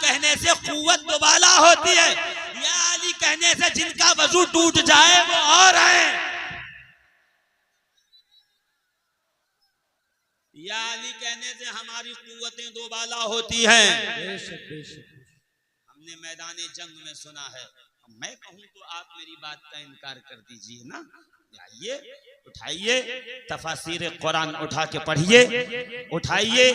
कहने से कुव्वत दोबाला होती है, या अली कहने से जिनका वजू टूट जाए वो और है, या अली कहने से हमारी कुव्वतें दोबाला होती हैं। हमने मैदान जंग में सुना है, मैं कहूं तो आप मेरी बात का इनकार कर दीजिए ना। आइए उठाइए तफासीर कुरान उठा के पढ़िए, उठाइए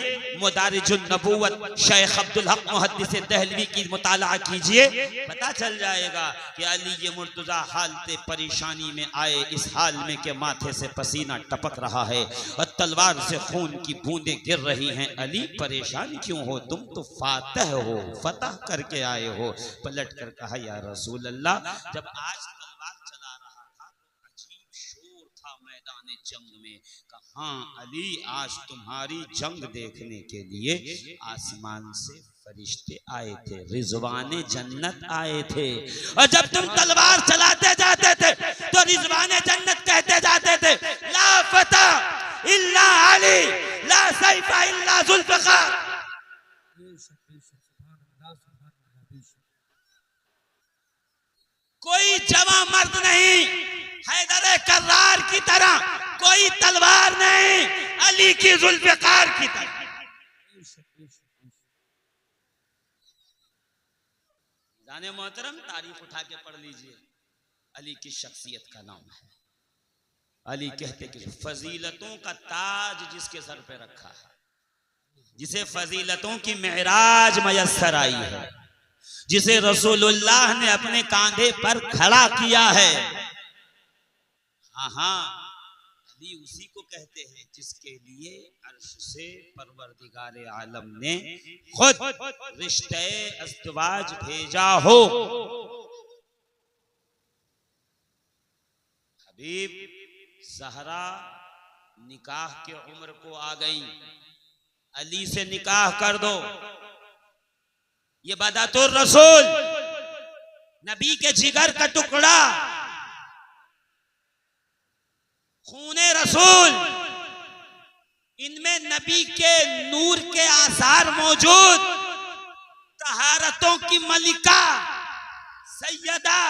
मदारिजुन नबुव्वत शेख अब्दुल हक मुहद्दिस दहलवी की मुताला कीजिए, पता चल जाएगा कि अली ये मुर्तजा हालते परेशानी में आए, इस हाल में के माथे से पसीना टपक रहा है और तलवार से खून की बूंदें गिर रही हैं। अली परेशान क्यों हो, तुम तो फातह हो, फतह करके आए हो। पलट कर कहा या रसूल अल्लाह, जब आज तलवार चला रहा था तो अजीब शोर था मैदान जंग में। कहा अली आज तुम्हारी जंग देखने के लिए आसमान से फरिश्ते आए थे, रिजवाने जन्नत आए थे, और जब तुम तलवार चलाते जाते थे तो रिजवाने जन्नत कहते जाते थे ला फतह इल्ला अली, ला सैफा इल्ला जुल्फकार। कोई जवां मर्द नहीं हैदर कर्रार की तरह, कोई तलवार नहीं अली की जुल्फकार की तरह। जाने मोहतरम, तारीख उठा के पढ़ लीजिए, अली की शख्सियत का नाम है। अली कहते कि फजीलतों का ताज जिसके सर पे रखा है, जिसे फजीलतों की मेराज मयस्सर आई है, जिसे रसूलुल्लाह ने अपने कांधे पर खड़ा किया है। हाँ, अली उसी को कहते हैं जिसके लिए अर्श से परवरदिगारे आलम ने खुद रिश्ते अज़दवाज भेजा हो। हबीब ज़हरा निकाह के उम्र को आ गई, अली से निकाह कर दो। ये बदातुर रसूल, नबी के जिगर का टुकड़ा, खूने रसूल, इनमें नबी के नूर के आसार मौजूद, तहारतों की मलिका सैयदा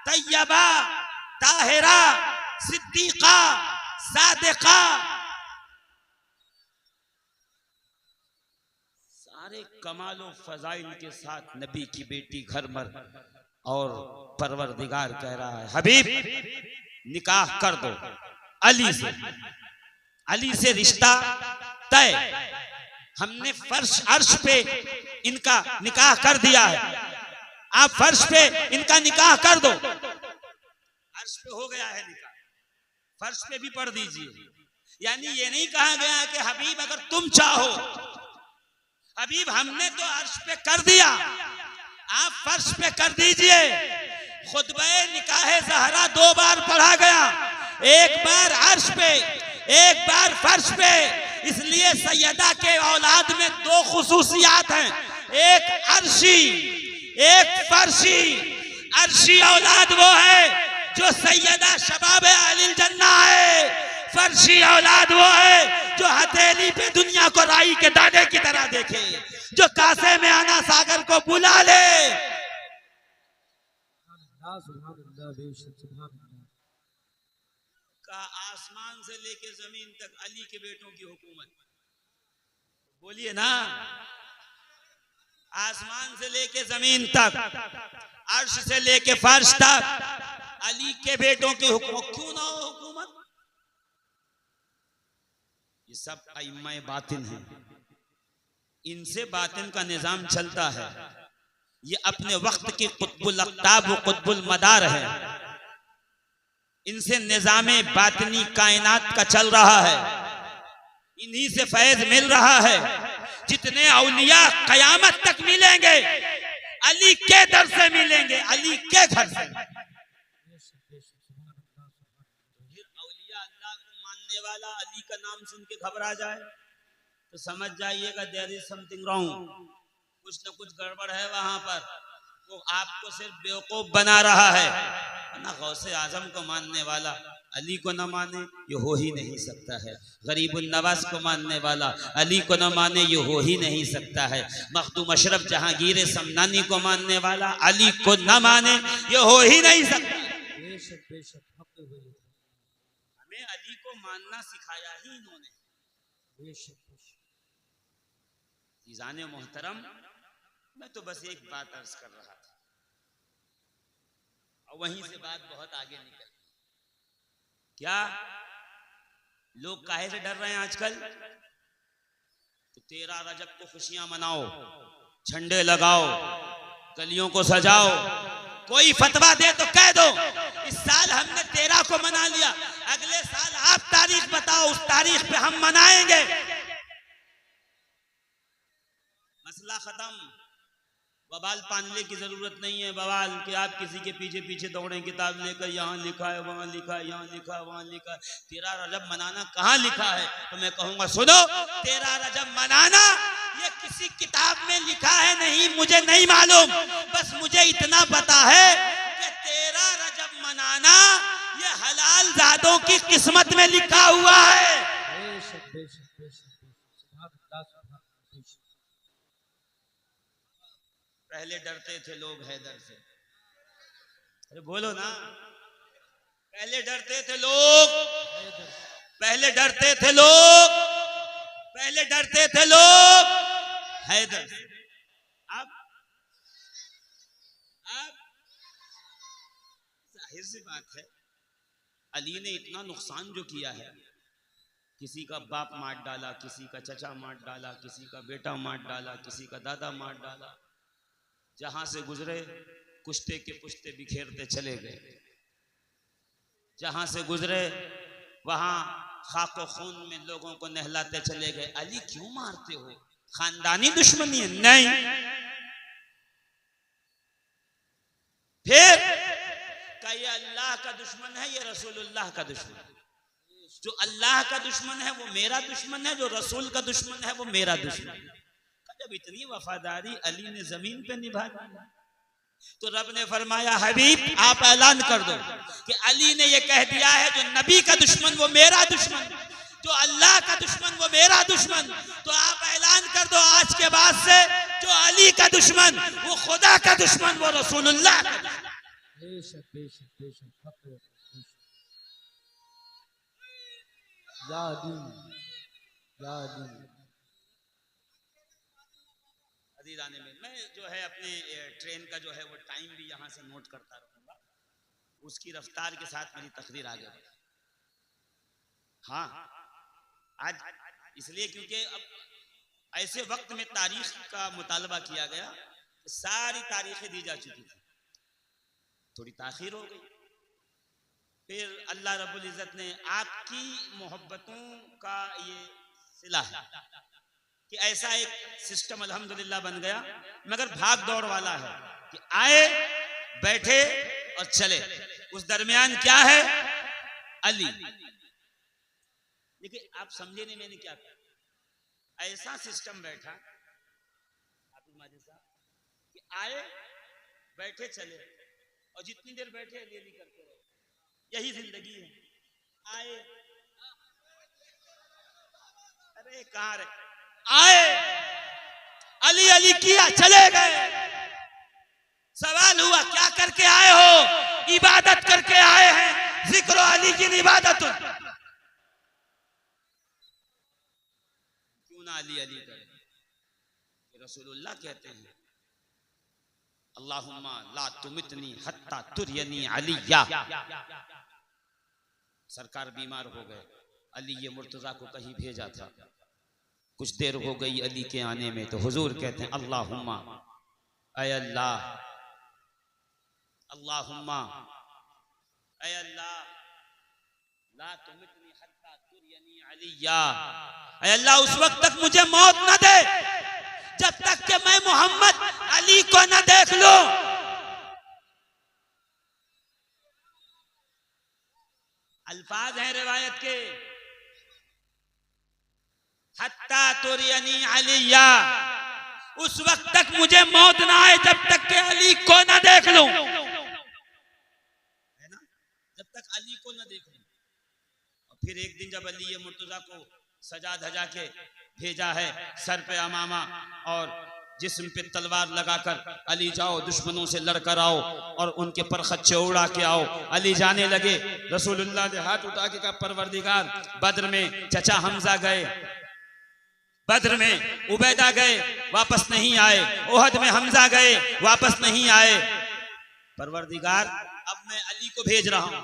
तैयबा ताहिरा सिद्दीका सादिका, सारे कमालो फजाइल के साथ नबी की बेटी घर मर, और परवरदिगार कह रहा है हबीब निकाह कर दो अली से। अली से रिश्ता तय, हमने फर्श अर्श पे इनका निकाह कर दिया है, आप फर्श पे इनका निकाह कर दो। अर्श पे हो गया है निकाह, फर्श पे भी पढ़ दीजिए। यानी ये नहीं कहा गया कि हबीब अगर तुम चाहो, हबीब हमने तो अर्श पे कर दिया, आप फर्श पे कर दीजिए। खुतबे निकाह ज़हरा 2 बार पढ़ा गया, एक बार अर्श पे, एक बार फर्श पे। इसलिए सैयदा के औलाद में 2 खुसूसियात हैं, एक अर्शी एक फर्शी। अर्शी औलाद वो है जो सैयदा शबाब अलिल जन्ना है, फर्शी औलाद वो है जो हथेली पे दुनिया को राई के दाने की तरह देखे, जो कासे में आना सागर को बुला ले। का आसमान से लेके जमीन तक अली के बेटों की हुकूमत, बोलिए ना, आसमान से लेके जमीन तक, अर्श से लेके फर्श तक अली के बेटों की हुकूमत। क्यों ना हो हुकूमत? ये सब अइम्मा बातिन है, इनसे बातिन का निजाम चलता है। ये अपने वक्त की कुतुबुल अक़ताब व कुतुबुल मदार है, इनसे निजामे बातिनी कायनात का चल रहा है, इन्हीं से फैज मिल रहा है। जितने औलिया कयामत तक मिलेंगे अली के दर से मिलेंगे, अली के घर से। औलिया अल्लाह को मानने वाला अली का नाम सुन के घबरा जाए तो समझ जाइएगा देयर इज समथिंग रॉन्ग, कुछ न कुछ गड़बड़ है वहां पर। वो आपको सिर्फ बेवकूफ बना रहा है ना। गौसे आजम को मानने वाला अली को न माने ये हो ही नहीं सकता है। गरीबुन नवाज को मानने वाला अली को न माने ये हो ही नहीं सकता है। मखदूम अशरफ जहांगीर समनानी को मानने वाला अली को न माने ये हो ही नहीं सकता। हमें अली को मानना सिखाया ही इन्होंने। ईज़ान मोहतरम, मैं तो बस एक बात अर्ज कर रहा था और वहीं से बात बहुत आगे निकल। क्या लोग काहे से डर रहे हैं आजकल? तो 13 रजब को खुशियां मनाओ, झंडे लगाओ, गलियों को सजाओ। कोई फतवा दे तो कह दो इस साल हमने 13 को मना लिया, अगले साल आप तारीख बताओ, उस तारीख पे हम मनाएंगे। मसला खत्म। बवाल पालने की जरूरत नहीं है। बवाल कि आप किसी के पीछे पीछे दौड़े किताब लेकर, यहाँ लिखा है, वहां लिखा है, यहाँ लिखा है, वहां लिखा है। 13 रजब मनाना कहाँ लिखा है? तो मैं कहूंगा सुनो, 13 रजब मनाना ये किसी किताब में लिखा है नहीं, मुझे नहीं मालूम। बस मुझे इतना पता है कि 13 रजब मनाना ये हलाल जादों की किस्मत में लिखा हुआ है। पहले डरते थे लोग हैदर से। अरे बोलो ना, पहले डरते थे लोग, पहले डरते थे लोग, पहले डरते थे लोग हैदर से। अब जाहिर सी बात है, अली ने इतना नुकसान जो किया है, किसी का बाप मार डाला, किसी का चचा मार डाला, किसी का बेटा मार डाला, किसी का दादा मार डाला, जहां से गुजरे कुश्ते के पुश्ते बिखेरते चले गए। जहां से गुजरे वहां खाको खून में लोगों को नहलाते चले गए। अली क्यों मारते हो? खानदानी दुश्मनी है? नहीं। फिर क्या ये अल्लाह का दुश्मन है, ये रसूलुल्लाह का दुश्मन है? जो अल्लाह का दुश्मन है वो मेरा दुश्मन है, जो रसूल का दुश्मन है वो मेरा दुश्मन है। जब इतनी वफादारी अली ने जमीन पे निभा दी तो रब ने फरमाया, हबीब आप ऐलान कर दो कि अली ने ये कह दिया है जो नबी का दुश्मन वो मेरा दुश्मन, जो अल्लाह का दुश्मन वो मेरा दुश्मन। तो आप ऐलान कर दो आज के बाद से जो अली का दुश्मन वो खुदा का दुश्मन, वो रसूलुल्लाह का दुश्मन। आने में मैं जो है अपने ट्रेन का जो है वो टाइम भी यहाँ से नोट करता रहूंगा, उसकी रफ्तार के साथ मेरी तकरीर आगे बढ़े। हाँ, आज इसलिए क्योंकि अब ऐसे वक्त में तारीख का मुतालबा किया गया, सारी तारीखें दी जा चुकी थी, थोड़ी ताखीर हो गई। फिर अल्लाह रब्बुल इज्जत ने आपकी मोहब्बतों का ये सिला है कि ऐसा एक सिस्टम अल्हम्दुलिल्लाह बन गया, मगर भाग दौड़ वाला है कि आए बैठे और चले, उस दरमियान क्या है? अली। देखिए आप समझे नहीं मैंने क्या कहा, ऐसा सिस्टम बैठा कि आए बैठे चले और जितनी देर बैठे अली अली करते रहे, यही जिंदगी है। आए, अरे कहाँ रहे, आए अली अली किया चले गए। सवाल हुआ क्या करके आए हो? इबादत करके आए हैं, जिक्र अली की इबादत। क्यों ना अली अली करें? रसूलुल्लाह कहते हैं, अल्लाहुम्मा ला तुमितनी हत्ता तुरयनी अलिया। सरकार बीमार हो गए, अली ये मुर्तजा को कहीं भेजा था, कुछ देर हो गई अली के आने में, तो हुजूर कहते हैं अल्लाहुम्मा, ऐ अल्लाह, अल्लाहुम्मा ऐ अल्लाह, ला तुमितनी हत्ता तुरयनी अलिया, ऐ अल्लाह उस वक्त तक मुझे मौत न दे जब तक कि मैं मोहम्मद अली को न देख लूं। अल्फाज हैं रिवायत के, हत्ता तुरयनी अलिया, उस वक्त तक मुझे मौत ना आए जब तक कि अली को न देख लूं, है ना? जब तक अली को न देख लूं। फिर एक दिन जब अली मुर्तजा को सजा धजा के भेजा है, सर पे अमामा और जिस्म पे तलवार लगाकर, अली जाओ दुश्मनों से लड़कर आओ और उनके पर खच्चे उड़ा के आओ। अली जाने लगे, रसूलुल्लाह ने हाथ उठा के कहा परवरदिगार, बद्र में चचा हमजा गए, बद्र में उबैदा गए, वापस नहीं आए, ओहद में हमजा गए, वापस नहीं आए। परवरदिगार अब मैं अली को भेज रहा हूं,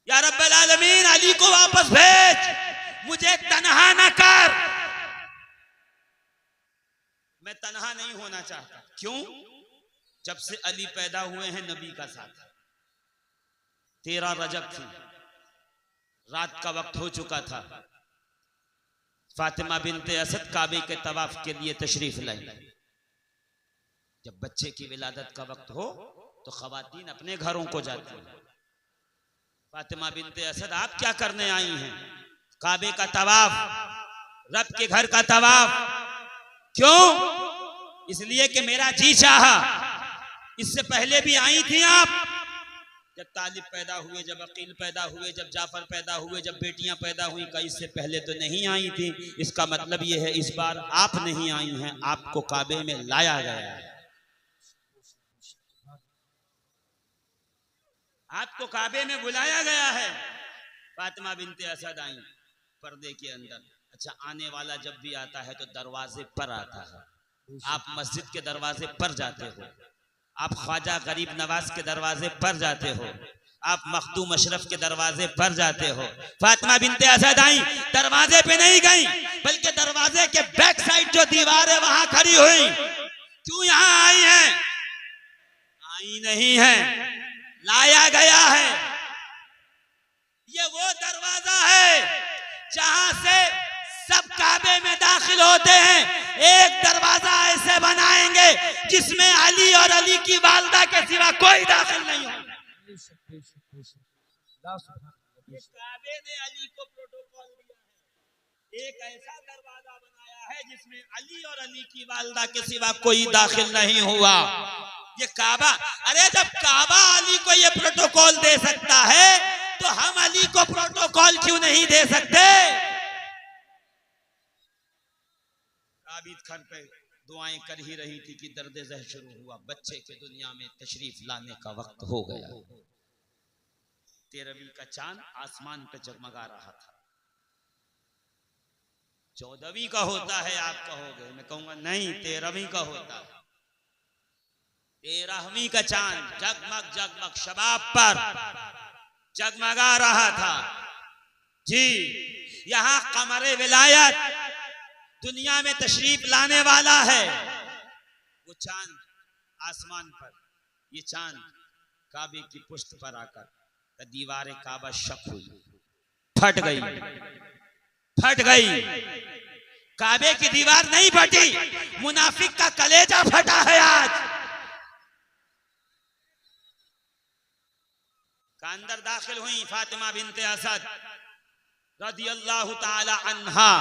या रब्बल आलमीन अली को वापस भेज, मुझे तन्हा न कर, मैं तन्हा नहीं होना चाहता। क्यों? जब से अली पैदा हुए हैं नबी का साथ। 13 रजब थी, रात का वक्त हो चुका था। फातिमा बिनते असद काबे के तवाफ के लिए तशरीफ लाई। जब बच्चे की विलादत का वक्त हो तो खवातीन अपने घरों को जाती हैं। फातिमा बिनते असद, आप क्या करने आई हैं? काबे का तवाफ, रब के घर का तवाफ। क्यों? इसलिए कि मेरा जी चाहा। इससे पहले भी आई थी आप, जब तालिब पैदा हुए, जब अकील पैदा हुए, जब जाफर पैदा हुए, जब बेटियां पैदा हुई, का इससे पहले तो नहीं आई थी। इसका मतलब यह है इस बार आप नहीं आई हैं, आपको काबे में लाया गया है, आपको काबे में बुलाया गया है। फातिमा बिनते असद आई पर्दे के अंदर। अच्छा, आने वाला जब भी आता है तो दरवाजे पर आता है। आप मस्जिद के दरवाजे पर जाते हो, आप ख्वाजा गरीब नवाज के दरवाजे पर जाते हो, आप मखदूम अशरफ के दरवाजे पर जाते हो। फातिमा बिनते असद आई, दरवाजे पे नहीं गई, बल्कि दरवाजे के बैक साइड जो दीवार है वहां खड़ी हुई। क्यों यहां आई है? आई नहीं है, लाया गया है। ये वो दरवाजा है जहां से सब काबे में दाखिल होते हैं। एक दरवाजा ऐसे बनाएंगे जिसमें अली और अली की वालदा के सिवा कोई दाखिल नहीं हो। काबे ने अली को प्रोटोकॉल दिया है, एक ऐसा दरवाजा बनाया है जिसमें अली और अली की वालदा के सिवा कोई दाखिल नहीं हुआ। ये काबा, अरे जब काबा अली को ये प्रोटोकॉल दे सकता है तो हम अली को प्रोटोकॉल क्यों नहीं दे सकते? आबिद खान पे दुआएं कर ही रही थी कि दर्द ज़ह शुरू हुआ। बच्चे के दुनिया में तशरीफ लाने का वक्त हो गया। 13वीं का चांद आसमान पे जगमगा रहा था। 14वीं का होता है, आप कहोगे, मैं कहूंगा नहीं, 13वीं का होता है। 13वीं का चांद जगमग जगमग शबाब पर जगमगा रहा था। जी, यहां कमरे विलायत दुनिया में तशरीफ लाने वाला है। वो चांद आसमान पर, ये चांद काबे की पुष्ट पर आकर दीवार काबा शक हुई, फट गई, फट गई। काबे की दीवार नहीं फटी, मुनाफिक का कलेजा फटा है आज। का अंदर दाखिल हुई फातिमा बिनते असद रदियल्लाहु ताला अन्हा,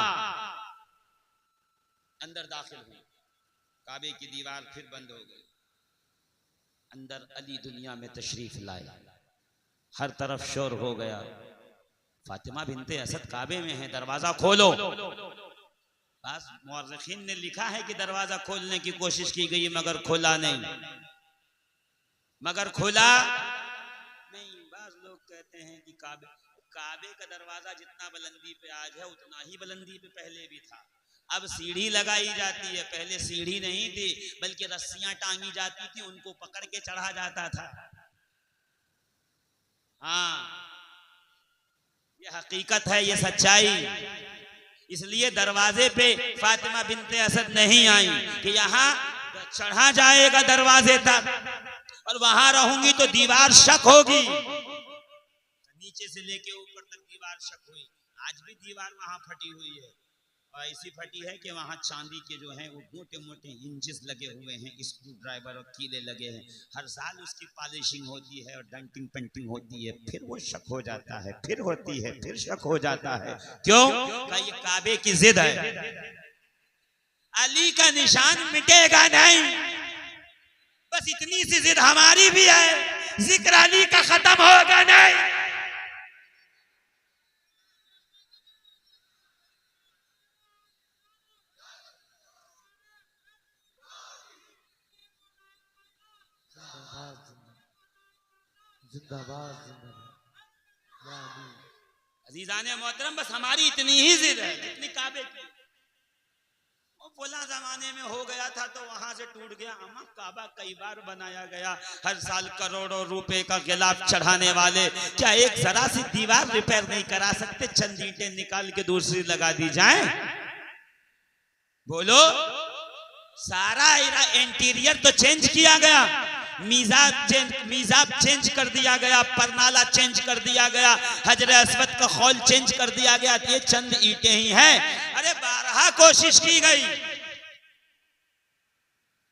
अंदर दाखिल हुई। काबे की दीवार फिर बंद हो गई। अंदर अली दुनिया में तशरीफ लाए। हर तरफ शोर हो गया। फातिमा बिनते असद काबे में है, दरवाजा खोलो। बस मुअर्रिखीन ने लिखा है कि दरवाजा खोलने की कोशिश की गई मगर खोला नहीं, मगर खोला नहीं। बास लोग कहते हैं कि काबे का दरवाजा जितना बुलंदी पे आज है उतना ही बुलंदी पे पहले भी था। अब सीढ़ी लगाई जाती है, पहले सीढ़ी नहीं थी बल्कि रस्सियां टांगी जाती थी, उनको पकड़ के चढ़ा जाता था। हाँ, ये हकीकत है, ये सच्चाई। इसलिए दरवाजे पे फातिमा बिनते असद नहीं आई कि यहाँ चढ़ा जाएगा दरवाजे तक और वहां रहूंगी तो दीवार शक होगी। नीचे से लेके ऊपर तक दीवार शक हुई। आज भी दीवार वहां फटी हुई है और ऐसी फटी है कि वहां चांदी के जो हैं वो मोटे मोटे हिंजेस लगे हुए हैं, स्क्रू ड्राइवर और कीले लगे हैं। हर साल उसकी पॉलिशिंग होती है और डेंटिंग पेंटिंग होती है, फिर वो शक हो जाता है, फिर होती है, फिर शक हो जाता है। क्यों? ये काबे की जिद है। अली का निशान मिटेगा नहीं, बस इतनी सी जिद हमारी भी है। जिक्र अली का खत्म होगा नहीं। जिंदाबाद जिंदाबाद या अली। अजीजाने मोहतरम, बस हमारी इतनी ही जिद है जितनी काबे की। वो पुला जमाने में हो गया था तो वहां से टूट गया। अमा काबा कई बार बनाया गया, हर साल करोड़ों रुपए का गिलाफ चढ़ाने वाले क्या एक जरा सी दीवार रिपेयर नहीं करा सकते? चंद ईंटें निकाल के दूसरी लगा दी जाए? बोलो। सारा इंटीरियर तो चेंज किया गया, मीजाब चेंज कर दिया गया, परनाला चेंज कर दिया गया, हजर अस्वद का खौल चेंज कर दिया गया। ये चंद ईंटें ही हैं। अरे 12 कोशिश की गई,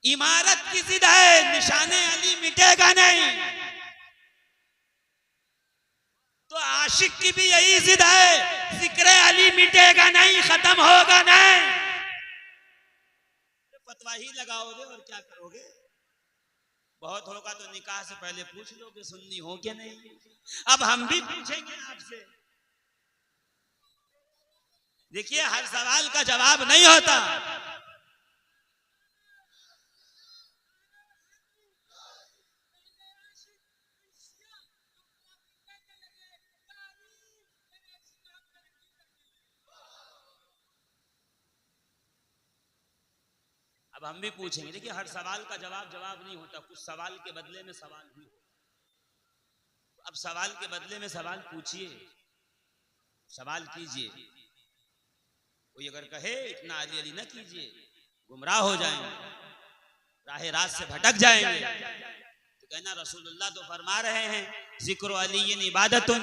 इमारत की जिद है, निशाने अली मिटेगा नहीं। तो आशिक की भी यही जिद है, जिक्र अली मिटेगा नहीं, खत्म होगा नहीं। फतवा ही लगाओगे और क्या करोगे? बहुत होगा तो निकाह से पहले पूछ लो कि सुन्नी हो क्या नहीं। अब हम भी पूछेंगे आपसे। देखिए, हर सवाल का जवाब नहीं होता। अब हम भी पूछेंगे। देखिए, हर सवाल का जवाब नहीं होता, कुछ सवाल के बदले में सवाल भी होता। अब सवाल के बदले में सवाल पूछिए, सवाल कीजिए। कोई अगर कहे इतना अली अली न कीजिए, गुमराह हो जाएंगे, राह रात से भटक जाएंगे, तो कहना रसूलुल्लाह तो फरमा रहे हैं जिक्र अली इबादतुन।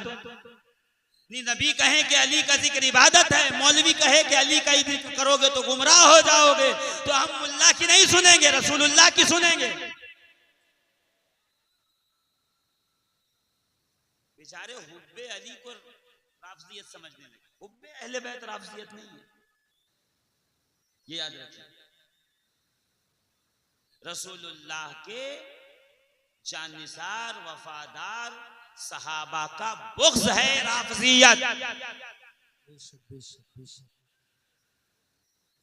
नबी कहें कि अली का जिक्र इबादत है, मौलवी कहे कि अली का जिक्र करोगे तो गुमराह हो जाओगे, तो हम मुल्ला की नहीं सुनेंगे, रसूलुल्लाह की सुनेंगे। बेचारे हुब्बे अली को राफजियत समझने लगे। हुब्बे अहले बैत राफजियत नहीं है, ये याद रखिए। रसूलुल्लाह के जानिसार वफादार सहाबा का बुग़्ज़ है राफजियत।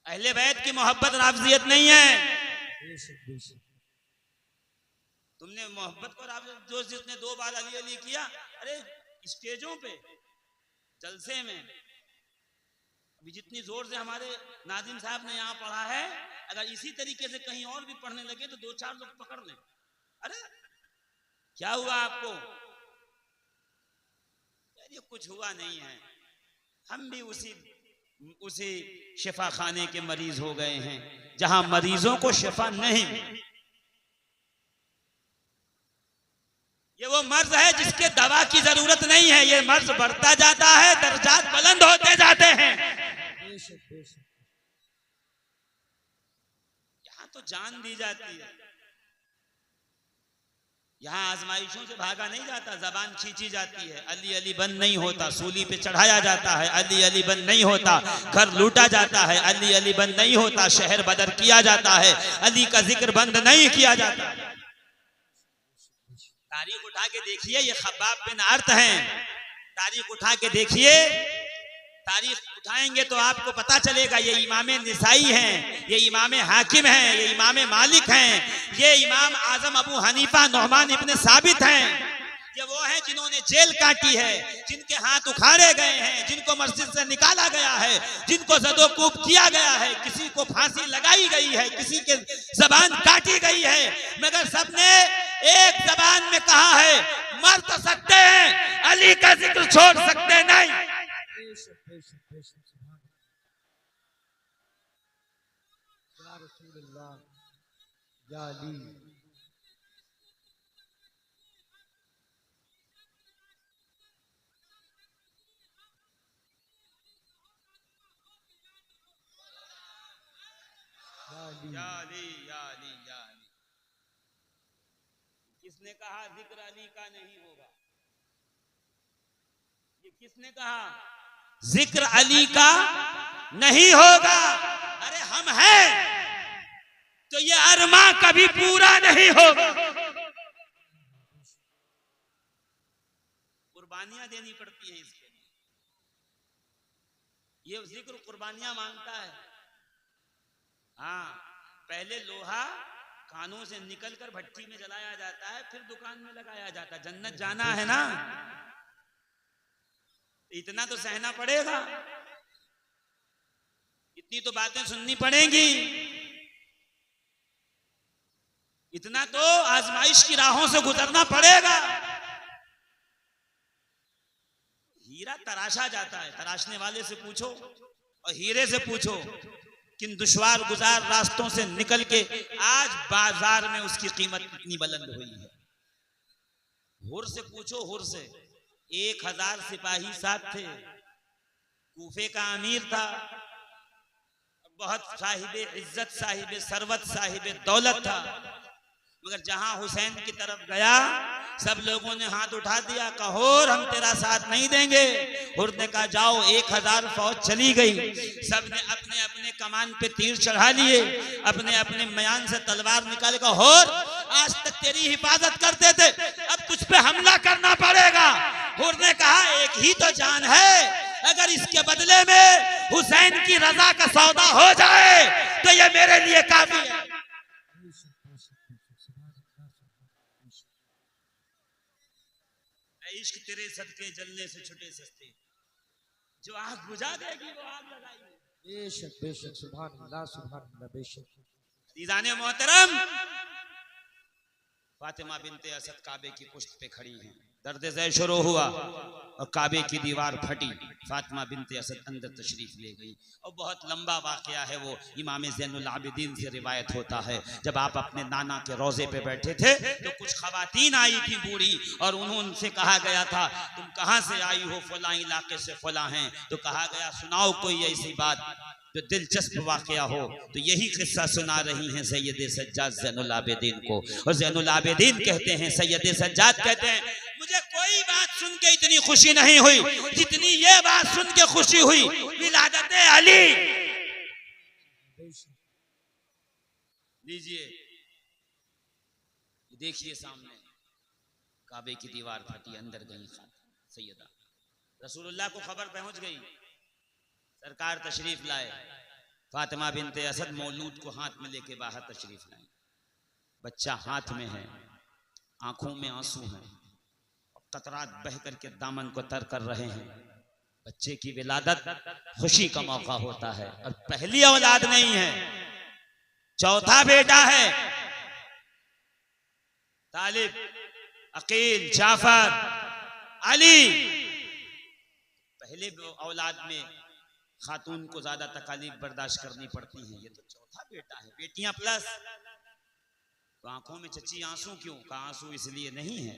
अहले बैत की मोहब्बत राफजियत नहीं है। तुमने मोहब्बत को राफजियत, जो जिसने 2 बार अली अली किया, अरे स्टेजों पे जलसे में अभी जितनी जोर से हमारे नादिम साहब ने यहाँ पढ़ा है, अगर इसी तरीके से कहीं और भी पढ़ने लगे तो 2-4 लोग पकड़ लें। अरे क्या हुआ आपको? ये कुछ हुआ नहीं है, हम भी उसी शिफा खाने के मरीज हो गए हैं जहां मरीजों को शिफा नहीं। ये वो मर्ज है जिसके दवा की जरूरत नहीं है। ये मर्ज बढ़ता जाता है, दर्जात बुलंद होते जाते हैं। यहां तो जान दी जाती है, यहाँ आजमाइशों से भागा नहीं जाता, जबान खींची जाती है। अली अली बंद नहीं होता, सूली पे चढ़ाया जाता है, अली अली बंद नहीं होता, घर लूटा जाता है, अली अली बंद नहीं होता, शहर बदर किया जाता है, अली का जिक्र बंद नहीं किया जाता। तारीख उठा के देखिए, ये खब्बाब बिन अर्त हैं। तारीख उठा के देखिए, तारीख उठाएंगे तो आपको पता चलेगा ये इमाम निसाई हैं, ये इमाम हाकिम हैं, ये इमाम मालिक हैं, ये इमाम आजम अबू हनीफा नुहमान इब्न साबित हैं। ये वो हैं जिन्होंने जेल काटी है, जिनके हाथ उखाड़े गए हैं, जिनको मस्जिद से निकाला गया है, जिनको ज़दोकूब किया गया है, किसी को फांसी लगाई गई है, किसी के जबान काटी गई है, मगर सबने एक जबान में कहा है मर तो सकते हैं, अली का जिक्र छोड़ सकते नहीं। या रसूलुल्लाह या अली। किसने कहा जिक्र अली का नहीं होगा? ये किसने कहा जिक्र अली का नहीं होगा? अरे हम हैं तो ये अरमा कभी पूरा नहीं होगा। कुर्बानियां देनी पड़ती हैं इसके लिए, ये जिक्र कुर्बानियां मांगता है। हाँ, पहले लोहा कानों से निकलकर भट्टी में जलाया जाता है, फिर दुकान में लगाया जाता है। जन्नत जाना है ना, इतना तो सहना पड़ेगा, इतनी तो बातें सुननी पड़ेंगी, इतना तो आजमाइश की राहों से गुजरना पड़ेगा। हीरा तराशा जाता है, तराशने वाले से पूछो और हीरे से पूछो, किन दुश्वार गुजार रास्तों से निकल के आज बाजार में उसकी कीमत कितनी बुलंद हुई है। हुर से पूछो, हुर से 1000 सिपाही साथ थे, कूफे का अमीर था, बहुत साहिबे इज्जत, साहिबे सरवत, साहिबे दौलत था, मगर जहां हुसैन की तरफ गया सब लोगों ने हाथ उठा दिया, कहो हम तेरा साथ नहीं देंगे। हुर ने कहा जाओ, 1000 फौज चली गई, सबने अपने अपने कमान पे तीर चढ़ा लिए, अपने अपने मयान से तलवार निकाल कर, हुर आज तक तेरी हिफाजत करते थे, अब तुझ पे हमला करना पड़ेगा। हुर ने कहा एक ही तो जान है, अगर इसके बदले में हुसैन की रजा का सौदा हो जाए तो ये मेरे लिए काफी है। इश्क तेरे सदके जलने से छुटे सस्ते, जो आग बुझा देगी वो आग लगाएगी। बेशक बेशक, सुभान अल्लाह सुभान अल्लाह। बेशक दीदाने मोहतरम, फातिमा बिनते असद काबे की पुश्त पे खड़ी हैं, दर्द ज़ै शुरू हुआ और काबे की दीवार फटी, फातिमा बिनते असद अंदर तशरीफ ले गई। और बहुत लंबा वाकया है वो, इमाम ज़ैनुल आबिदीन से रिवायत होता है, जब आप अपने नाना के रोज़े पे बैठे थे तो कुछ खवातीन आई थी बूढ़ी, और उनसे कहा गया था तुम कहाँ से आई हो, फलां इलाके से फलां हैं, तो कहा गया सुनाओ कोई ऐसी बात जो दिलचस्प वाकया हो। तो यही किस्सा सुना रही हैं सैयद सज्जाद ज़ैनुल आबिदीन को, और ज़ैनुल आबिदीन कहते हैं, सैयद सज्जाद कहते हैं, मुझे कोई बात सुन के इतनी खुशी नहीं हुई जितनी ये बात सुन के खुशी हुई, विलादत अली। लीजिए देखिए सामने काबे की दीवार फटी, अंदर गई सैयदा, रसूलुल्लाह को खबर पहुंच गई, सरकार तशरीफ लाए, फातिमा बिनते असद मौलूद को हाथ में लेके बाहर तशरीफ लाए, बच्चा हाथ में है, आंखों में आंसू हैं, कतरात बह करके दामन को तर कर रहे हैं। बच्चे की विलादत खुशी का मौका होता है, और पहली औलाद नहीं है, चौथा बेटा है, तालिब, अकील, जाफर, अली। पहले औलाद में खातून को ज्यादा तकालीफ बर्दाश्त करनी पड़ती हैं, ये तो चौथा बेटा है, बेटियां प्लस। तो आंखों में चची आंसू क्यों? का आंसू इसलिए नहीं है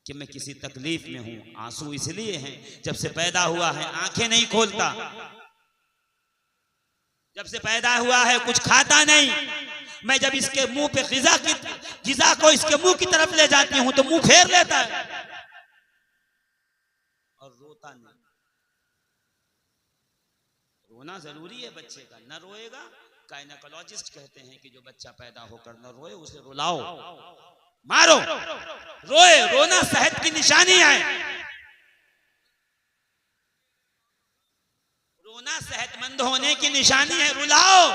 कि मैं किसी तकलीफ में हूं, आंसू इसलिए हैं जब से पैदा हुआ है आंखें नहीं खोलता, जब से पैदा हुआ है कुछ खाता नहीं, मैं जब इसके मुंह पे ग़िज़ा को इसके मुंह की तरफ ले जाती हूं तो मुंह फेर लेता है और रोता नहीं। रोना जरूरी है बच्चे का, न रोएगा, गायनेकोलॉजिस्ट कहते हैं कि जो बच्चा पैदा होकर न रोए उसे रुलाओ, मारो, रोए, रोना सेहत की निशानी है, रोना सेहतमंद होने की निशानी है, रुलाओ।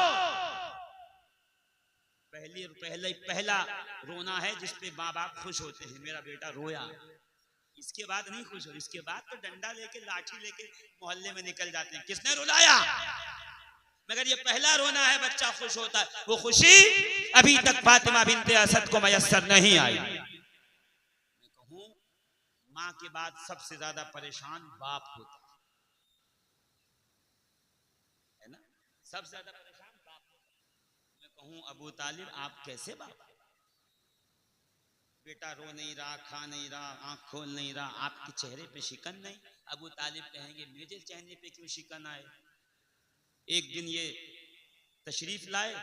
पहला रोना है जिसपे माँ बाप खुश होते हैं, मेरा बेटा रोया, इसके बाद नहीं खुश हो, इसके बाद तो डंडा लेके लाठी लेके मोहल्ले में निकल जाते हैं, किसने रुलाया। मगर ये पहला रोना है, बच्चा खुश होता है, वो खुशी अभी तक फातिमा बिनते असद को मयस्सर नहीं आई। मैं कहूं माँ के बाद सबसे ज्यादा परेशान बाप होता है ना, सबसे ज्यादा परेशान बाप होता है। मैं कहूं अबू तालिब आप कैसे बाप, बेटा रो नहीं रहा, खा नहीं रहा, आंख खोल नहीं रहा, आपके चेहरे पे शिकन नहीं। अबू तालिब कहेंगे मेरे चेहरे पे क्यों शिकन आए। एक दिन ये तशरीफ लाए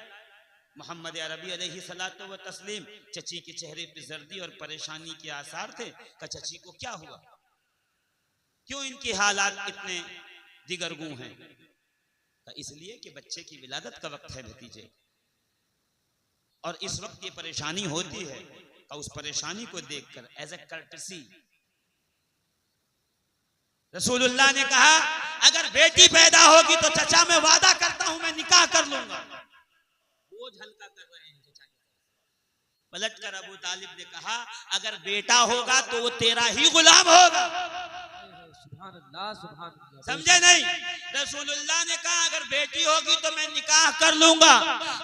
मोहम्मद अरबी अलैहिस्सलातु व तस्लीम, चची के चेहरे पे जर्दी और परेशानी के आसार थे। का चची को क्या हुआ, क्यों इनके हालात इतने दिगरगू हैं। इसलिए कि बच्चे की विलादत का वक्त है भतीजे, और इस वक्त ये परेशानी होती है, और उस परेशानी को देखकर एज ए कर्टसी रसूलुल्लाह ने कहा अगर बेटी पैदा होगी तो चचा मैं वादा करता हूं मैं निकाह कर लूंगा। बोझ हल्का कर रहे हैं चचा, पलट कर अबू तालिब ने कहा अगर बेटा होगा तो वो तेरा ही गुलाम होगा। सुभान अल्लाह, सुभान अल्लाह। समझे नहीं? रसूलुल्लाह ने कहा अगर बेटी होगी तो मैं निकाह कर लूंगा।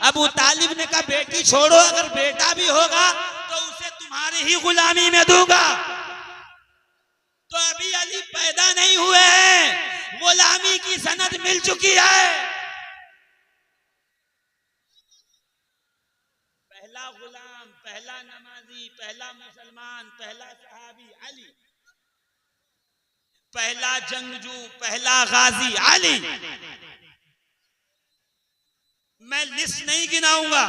अबू तालिब ने कहा बेटी छोड़ो, अगर बेटा भी होगा तो उसे तुम्हारी ही गुलामी में दूंगा। तो अभी अली पैदा नहीं हुए हैं, गुलामी की सनद मिल चुकी है। पहला गुलाम, पहला नमाजी, पहला मुसलमान, पहला सहाबी अली, पहला जंगजू, पहला गाजी अली। मैं लिस्ट नहीं गिनाऊंगा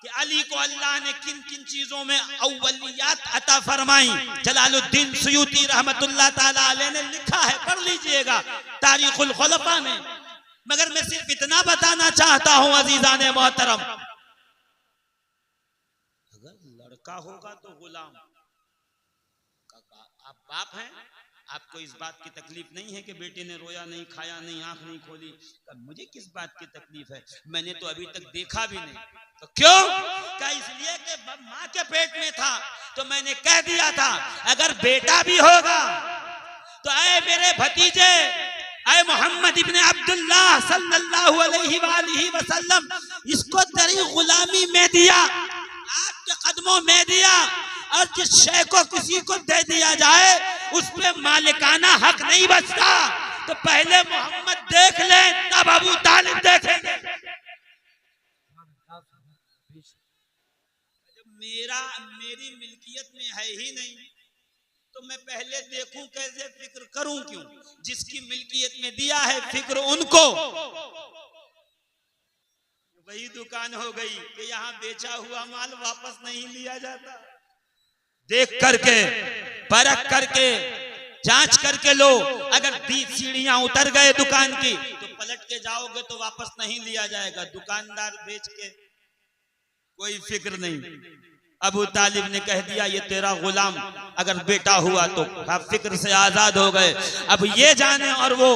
कि अली को अल्लाह ने किन किन चीजों में अव्वलियत अता फरमाई। जलालुद्दीन सुयूती रहमतुल्लाह ताला अलैह ने लिखा है, पढ़ लीजिएगा तारीखुल खुलफा में। मगर मैं सिर्फ इतना बताना चाहता हूं अजीजान मोहतरम, अगर लड़का होगा तो गुलाम। आप बाप हैं, आपको इस बात की तकलीफ नहीं है कि बेटे ने रोया नहीं, खाया नहीं, आंख नहीं खोली। मुझे किस बात की तकलीफ है? मैंने तो अभी तक देखा भी नहीं। तो क्यों? क्या इसलिए कि मां के पेट में था तो मैंने कह दिया था अगर बेटा भी होगा तो ऐ मेरे भतीजे, ऐ मोहम्मद इब्ने अब्दुल्लाह सल्लल्लाहु अलैहि वसल्लम, इसको तेरी गुलामी में दिया, आपके कदमों में दिया, और जिस शय को किसी को दे दिया जाए उस पे मालिकाना हक नहीं बचता। तो पहले मोहम्मद देख ले, तब अबू तालिब देखेंगे। मेरी मिल्कियत में है ही नहीं तो मैं पहले देखूं कैसे, फिक्र करूं क्यों? जिसकी मिल्कियत में दिया है फिक्र उनको। वही दुकान हो गई कि यहाँ बेचा हुआ माल वापस नहीं लिया जाता। देख करके, परख करके, जांच करके लो। अगर 20 सीढ़ियां उतर गए दुकान की तो पलट के जाओगे तो वापस नहीं लिया जाएगा। दुकानदार बेच के कोई फिक्र नहीं। अबू तालिब ने कह दिया ये तेरा गुलाम, अगर बेटा हुआ तो आप फिक्र से आजाद हो गए। अब ये जाने और वो,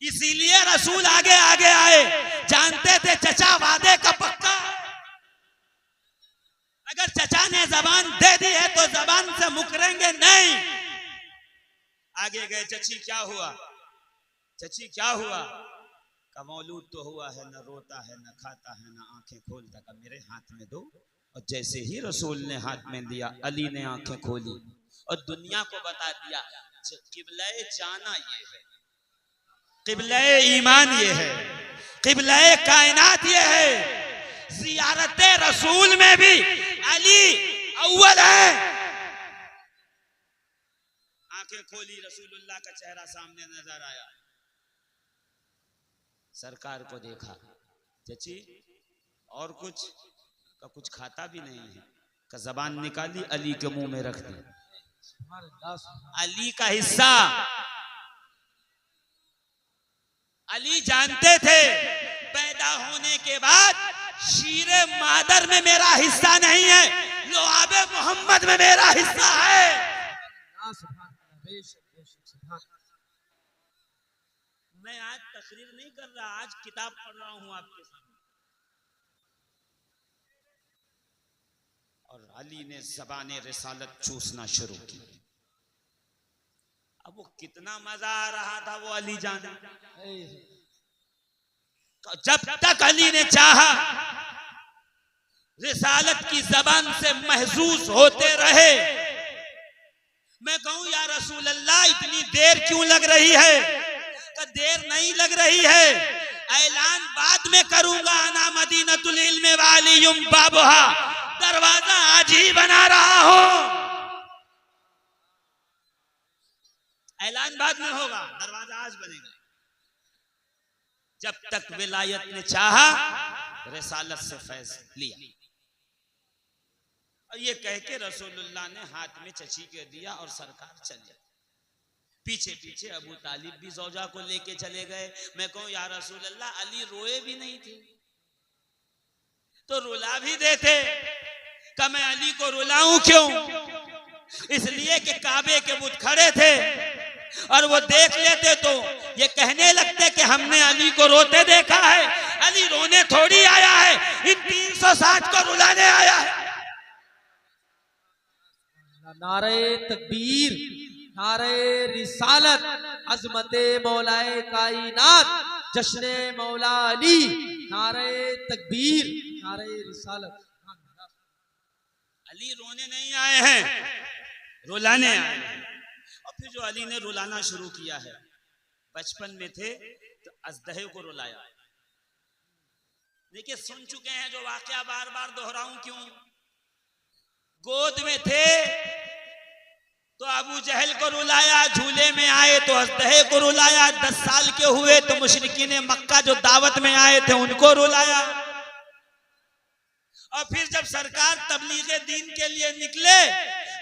इसीलिए रसूल आगे आगे आए, जानते थे चचा वादे का पक्का। अगर चचा ने जबान दे दी है तो जबान से मुकरेंगे नहीं। आगे गए, चची क्या हुआ? चची क्या हुआ? का मौलूद तो हुआ है, न रोता है, न खाता है, न आंखें खोलता। का मेरे हाथ में दो। और जैसे ही रसूल ने हाथ में दिया, अली ने आंखें खोली और दुनिया को बता दिया किबला जाना ये है, किबला ईमान ये है, किबला कायनात ये है। जियारत रसूल में भी अली अव्वल है। आंखें खोली, रसूलुल्लाह का चेहरा सामने नजर आया। सरकार को देखा, चची और कुछ? का कुछ खाता भी नहीं है। का जबान निकाली, अली के मुंह में रख दी। अली का हिस्सा। अली जानते थे पैदा होने के बाद शीरे मादर में मेरा हिस्सा नहीं है, लुआबे मोहम्मद में मेरा हिस्सा है। मैं आज तकरीर नहीं कर रहा, आज किताब पढ़ रहा हूं आपके सामने। और अली ने ज़बाने रिसालत चूसना शुरू की। अब वो कितना मजा आ रहा था वो अली जाने। जब तक अली ने चाहा रिसालत की जबान से महसूस होते रहे। मैं कहूं या रसूल अल्लाह इतनी देर क्यों लग रही है? देर नहीं लग रही है, ऐलान बाद में करूंगा। अना मदीनतुल इल्म वालियुम बाबुहा, दरवाजा आज ही बना रहा हूं। ऐलान बाद में होगा, दरवाजा आज बनेगा। जब तक विलायत ने चाहा रिसालत से फैज लिया। और ये कह के रसूलुल्लाह ने हाथ में चची के दिया और सरकार चले। पीछे पीछे अबू तालिब भी ज़ौजा को लेके चले गए। मैं कहूं या रसूल अल्लाह, अली रोए भी नहीं थे तो रुला भी देते। का मैं अली को रुलाऊं क्यों? इसलिए कि काबे के बुत खड़े थे और वो देख लेते तो ये कहने लगते कि हमने अली को रोते देखा है। अली रोने थोड़ी आया है, इन 300 360 को रुलाने आया है। नारे तकबीर, नारे रिसालत, अजमते मौलाए कायनात, जश्ने मौला अली, नारे तकबीर, नारे रिसालत। अली रोने नहीं आए हैं, रुलाने आए हैं। और फिर जो अली ने रुलाना शुरू किया है, बचपन में थे तो अजदहे को रुलाया। देखिए सुन चुके हैं जो वाकया, बार बार दोहराऊं क्यों। गोद में थे तो अबू जहल को रुलाया, झूले में आए तो अजदहे को रुलाया, 10 साल के हुए तो मुशरिकीन मक्का जो दावत में आए थे उनको रुलाया। और फिर जब सरकार तबलीगे दीन के लिए निकले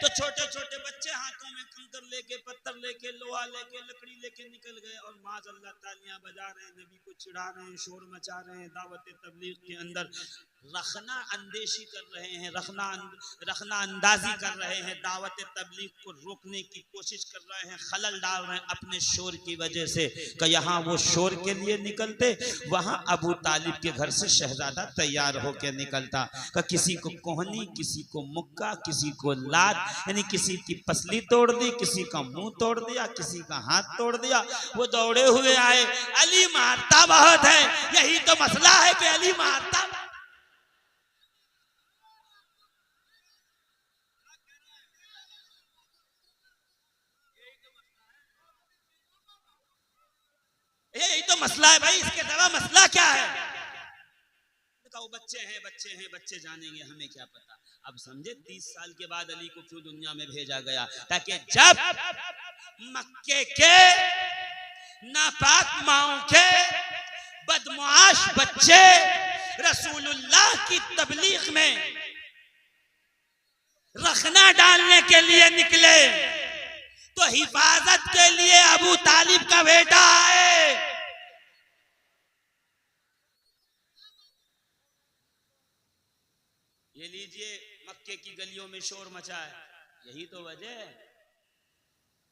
तो छोटे छोटे बच्चे हाथों में कंकर लेके, पत्थर लेके, लोहा लेके, लकड़ी लेके निकल गए और माज़अल्लाह तालियां बजा रहे हैं, नबी को चिढ़ा रहे हैं, शोर मचा रहे हैं, दावत तबलीग के अंदर रखना अंदेशी कर रहे हैं, रखना अंदाजी कर रहे हैं, दावत तबलीग को रोकने की कोशिश कर रहे हैं, खलल डाल रहे हैं अपने शोर की वजह से। कि यहाँ वो शोर के लिए निकलते, वहां अबू तालिब के घर से शहजादा तैयार होकर निकलता। कि किसी को कोहनी, किसी को मुक्का, किसी को लात, यानी किसी की पसली तोड़ दी, किसी का मुंह तोड़ दिया, किसी का हाथ तोड़ दिया। वो दौड़े हुए आए, अली मारता बहुत है, यही तो मसला है कि अली मारता। यही तो मसला है भाई, इसके अलावा मसला क्या है। वो बच्चे हैं, बच्चे हैं, बच्चे जानेंगे, हमें क्या पता। अब समझे 30 साल के बाद अली को क्यों दुनिया में भेजा गया, ताकि जब मक्के के नापाक माओं के बदमाश बच्चे रसूलुल्लाह की तबलीग में रखना डालने के लिए निकले तो हिफाजत के लिए अबू तालिब का बेटा आए। ये लीजिए, मक्के की गलियों में शोर मचा है, यही तो वजह है।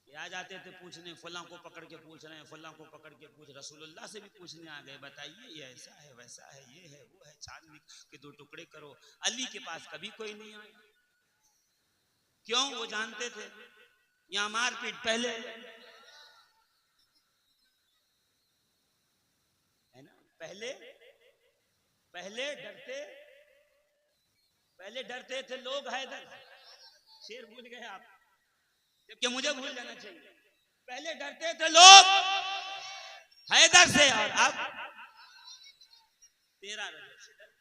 आ जाते थे पूछने, फलां को पकड़ के पूछ रहे हैं, फलां को पकड़ के पूछ, रसूलुल्लाह से भी पूछने आ गए, बताइए ये ऐसा है, वैसा है, ये है, वो है, चांद के 2 टुकड़े करो। अली के पास कभी कोई नहीं आया। क्यों? वो जानते थे यहाँ मारपीट पहले है ना। पहले डरते थे लोग हैदर। शेर भूल गए आप, जबकि मुझे भूल जाना चाहिए। पहले डरते थे लोग हैदर से, और अब 13 रजब से डर।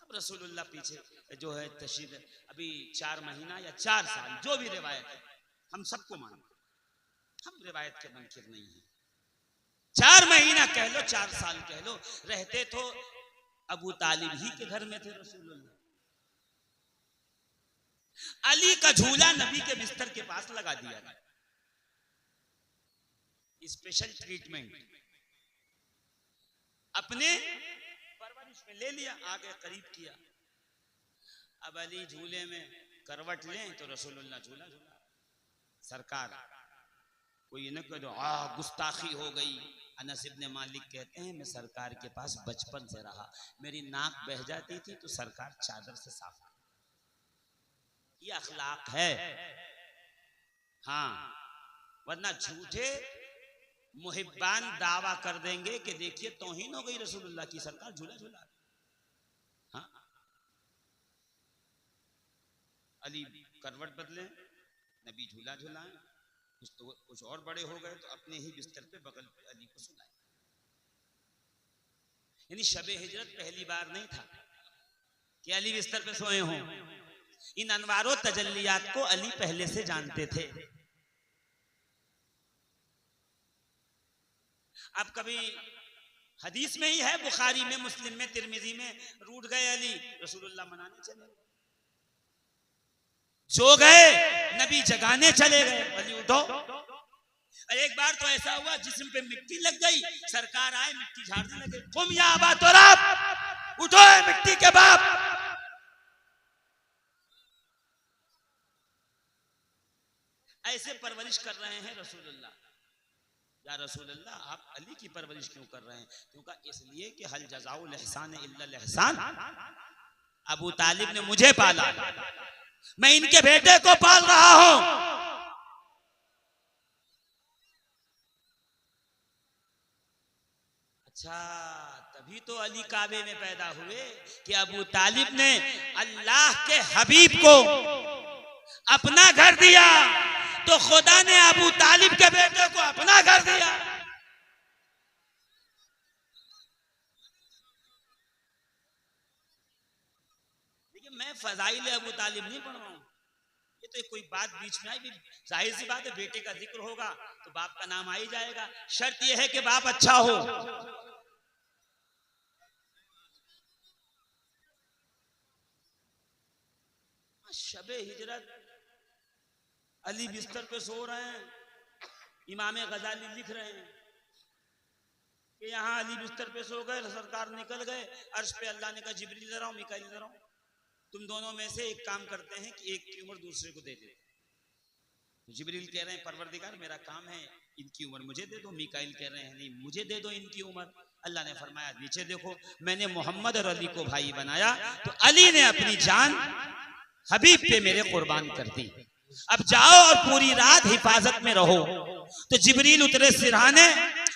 अब रसूलुल्लाह पीछे जो है तशरीफ, अभी 4 महीना या 4 साल, जो भी रिवायत है हम सबको मानते, हम रिवायत के मुनकिर नहीं है। 4 महीना कह लो, 4 साल कह लो, रहते तो अबू तालिब ही के घर में थे रसूलुल्लाह। अली का झूला नबी के बिस्तर के पास लगा दिया गया, स्पेशल ट्रीटमेंट अपने परवरिश में ले लिया, आगे करीब किया। अब अली झूले में करवट लें तो रसूलुल्लाह झूला झूला। सरकार कोई न कह दो गुस्ताखी हो गई। अनस इब्ने मालिक कहते हैं, मैं सरकार के पास बचपन से रहा, मेरी नाक बह जाती थी तो सरकार चादर से साफ कर। ये अखलाक है। हाँ, वरना झूठे मुहिब्बान दावा कर देंगे कि देखिए तौहीन हो गई रसूलुल्लाह की, सरकार झूला झूला। हाँ, अली करवट बदले, नबी झूला झूलाए, कुछ और बड़े हो गए तो अपने ही बिस्तर पे बगल पे अली को सुलाए। यानी शबे हिजरत पहली बार नहीं था कि अली बिस्तर पे सोए हों। इन अनवारों तजल्लियात को अली पहले से जानते थे। अब कभी हदीस में ही है, बुखारी में, मुस्लिम में, तिरमिजी में, रूठ गए अली, रसूलुल्लाह मनाने चले, सो गए, नबी जगाने चले गए, अली उठो। एक बार तो ऐसा हुआ जिस्म पे मिट्टी लग गई, सरकार आए मिट्टी झाड़ने लगे, तुम या अबा तुराब, उठो मिट्टी के बाप। ऐसे परवरिश कर रहे हैं रसूलुल्लाह। या रसूल अल्लाह आप अली की परवरिश क्यों कर रहे हैं? क्योंकि इसलिए कि हल जज़ाउल एहसान इल्लल एहसान, अबू तालिब ने मुझे पाला, मैं इनके बेटे को पाल रहा हूं। अच्छा, तभी तो अली काबे में पैदा हुए कि अबू तालिब ने अल्लाह के हबीब को अपना घर दिया, तो खुदा ने अबू तालिब के बेटे को अपना घर दिया। देखिए, मैं फजाइल अबू तालिब नहीं पढ़ रहा हूं, ये तो कोई बात बीच में आई, जाहिर सी बात है बेटे का जिक्र होगा तो बाप का नाम आ ही जाएगा। शर्त यह है कि बाप अच्छा हो। शबे हिजरत अली बिस्तर पे सो रहे हैं, इमाम गजाली लिख रहे हैं कि यहाँ अली बिस्तर पे सो गए, सरकार निकल गए अर्श पे, अल्लाह ने कहा जिब्रील इधर आओ, मिकाईल इधर आओ, तुम दोनों में से एक काम करते हैं कि एक की उम्र दूसरे को दे दे। जिब्रील कह रहे हैं परवरदिगार मेरा काम है, इनकी उम्र मुझे दे दो। मिकाईल कह रहे हैं नहीं, मुझे दे दो इनकी उम्र। अल्लाह ने फरमाया नीचे देखो, मैंने मोहम्मद और अली को भाई बनाया, तो अली ने अपनी जान हबीब पे मेरे कुर्बान कर दी। अब जाओ और पूरी रात हिफाजत में रहो। तो जिब्रील उतरे सिरहाने,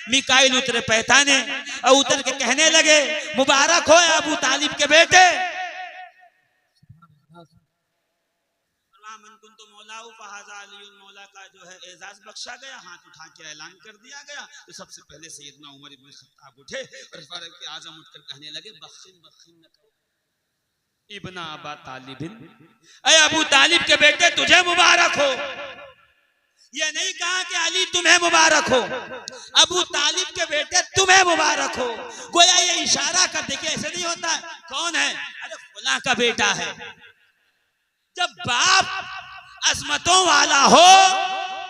मिकाईल उतरे पैताने, और उतर के कहने लगे मुबारक हो अबू तालिब के बेटे, मौला का जो है एजाज बख्शा गया, हाथ उठा के ऐलान कर दिया गया। तो सबसे पहले सैयदना उमर इब्न खत्ताब उठे और फारूक आजम उठकर कहने लगे बख्शिन बख्शिन न करो इब्न अबा तालिबिन, ऐ अबू तालिब के बेटे तुझे मुबारक हो। ये नहीं कहा कि अली तुम्हें मुबारक हो, अबू तालिब के बेटे तुम्हें मुबारक हो। गोया ये इशारा कर दे कि ऐसे नहीं होता है, कौन है? अरे फुला का बेटा है। जब बाप अजमतों वाला हो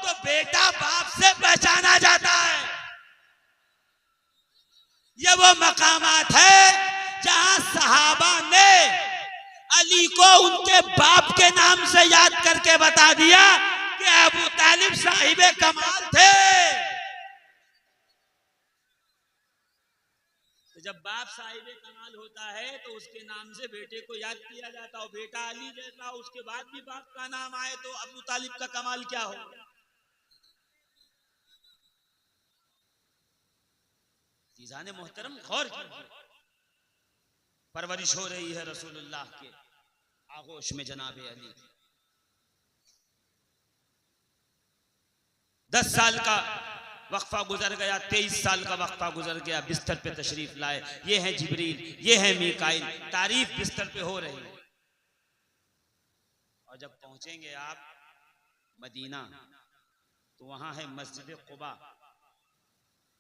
तो बेटा बाप से पहचाना जाता है। ये वो मकामात है जहां सहाबा ने अली को उनके बाप के नाम से याद करके बता दिया कि अबू तालिब साहिबे कमाल थे। तो जब बाप साहिबे कमाल होता है तो उसके नाम से बेटे को याद किया जाता है। बेटा अली जैसा उसके बाद भी बाप का नाम आए तो अबू तालिब का कमाल क्या हो? जीजाने मोहतरम गौर कीजिए, परवरिश हो रही है रसूलुल्लाह के आगोश में जनाबे अली। 10 साल का वक्फा गुजर गया, 23 साल का वक्फा गुजर गया, बिस्तर पे तशरीफ लाए। ये है जिब्रील, ये है मीकाईल, तारीफ बिस्तर पे हो रही है। और जब पहुंचेंगे आप मदीना तो वहां है मस्जिद कुबा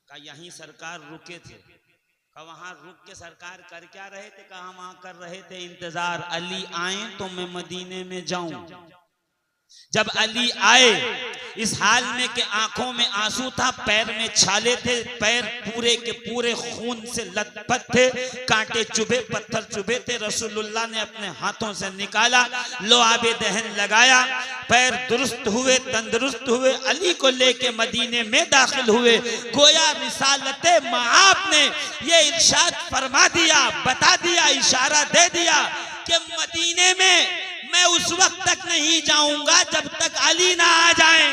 का, यहीं सरकार रुके थे। का वहां रुक के सरकार कर क्या रहे थे? कहा वहां कर रहे थे इंतजार, अली आए तो मैं मदीने में जाऊं। जब अली आए इस हाल में कि आंखों में आंसू था, पैर में छाले थे, पैर पूरे के पूरे खून से लथपथ थे, कांटे चुभे, पत्थर चुभे थे। रसूलुल्लाह ने अपने हाथों से निकाला, लोआबे दहन लगाया, पैर दुरुस्त हुए, तंदुरुस्त हुए, अली को लेके मदीने में दाखिल हुए। गोया रिसालते मआब ने ये इरशाद फरमा दिया, बता दिया, इशारा दे दिया कि मदीने में मैं उस वक्त तक नहीं जाऊंगा जब तक अली ना आ जाए।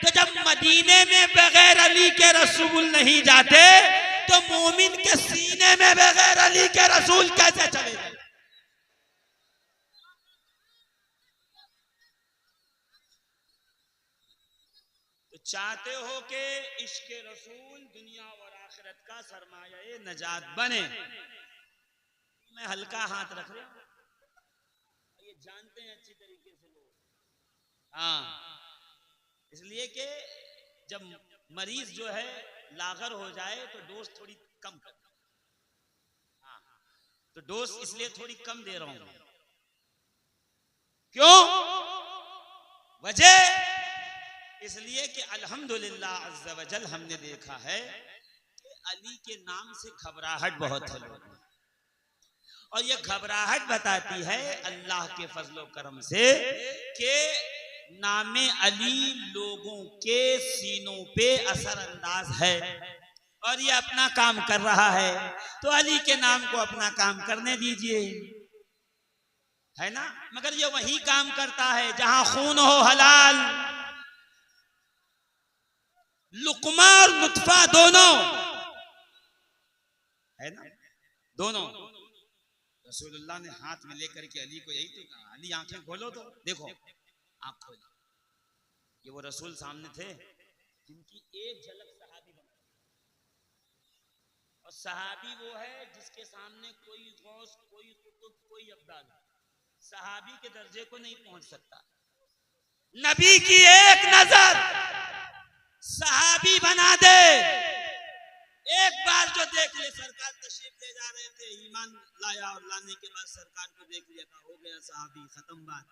तो जब मदीने में बगैर अली के रसूल नहीं जाते तो मोमिन के सीने में बगैर अली के रसूल कैसे चले जाए? तो चाहते हो कि इश्क रसूल दुनिया और आखिरत का सरमाया नजात बने। मैं हल्का हाथ रख रहा हूं, जानते हैं अच्छी तरीके से लोग। हाँ, इसलिए कि जब मरीज जो है लागर हो जाए तो डोज थोड़ी कम कर। हाँ, तो डोज इसलिए थोड़ी कम दे रहा हूं। क्यों? वजह इसलिए कि अल्हम्दुलिल्लाह अज़्ज़ा वजल हमने देखा है कि अली के नाम से घबराहट बहुत है लोगों में, और ये घबराहट बताती है अल्लाह के फजलो करम से कि नामे अली लोगों के सीनों पे असरअंदाज है और ये अपना काम कर रहा है, तो अली के नाम को अपना काम करने दीजिए, है ना। मगर ये वही काम करता है जहां खून हो हलाल, लुकमा और नुतफा दोनों, है ना, दोनों। रसूलुल्लाह ने हाथ में लेकर के अली को यही तो कहा, अली आंखें खोलो, तो देखो आंख खोलो। ये वो रसूल सामने थे जिनकी एक झलक सहाबी बना, और सहाबी वो है जिसके सामने कोई गौस, कोई कुतुब, कोई अब्दाल सहाबी के दर्जे को नहीं पहुंच सकता। नबी की एक नजर सहाबी बना दे, एक बार जो देख ले, सरकार तशरीफ ले जा रहे थे, ईमान लाया और लाने के बाद सरकार को देख लिया था, हो गया सहाबी, खत्म बात।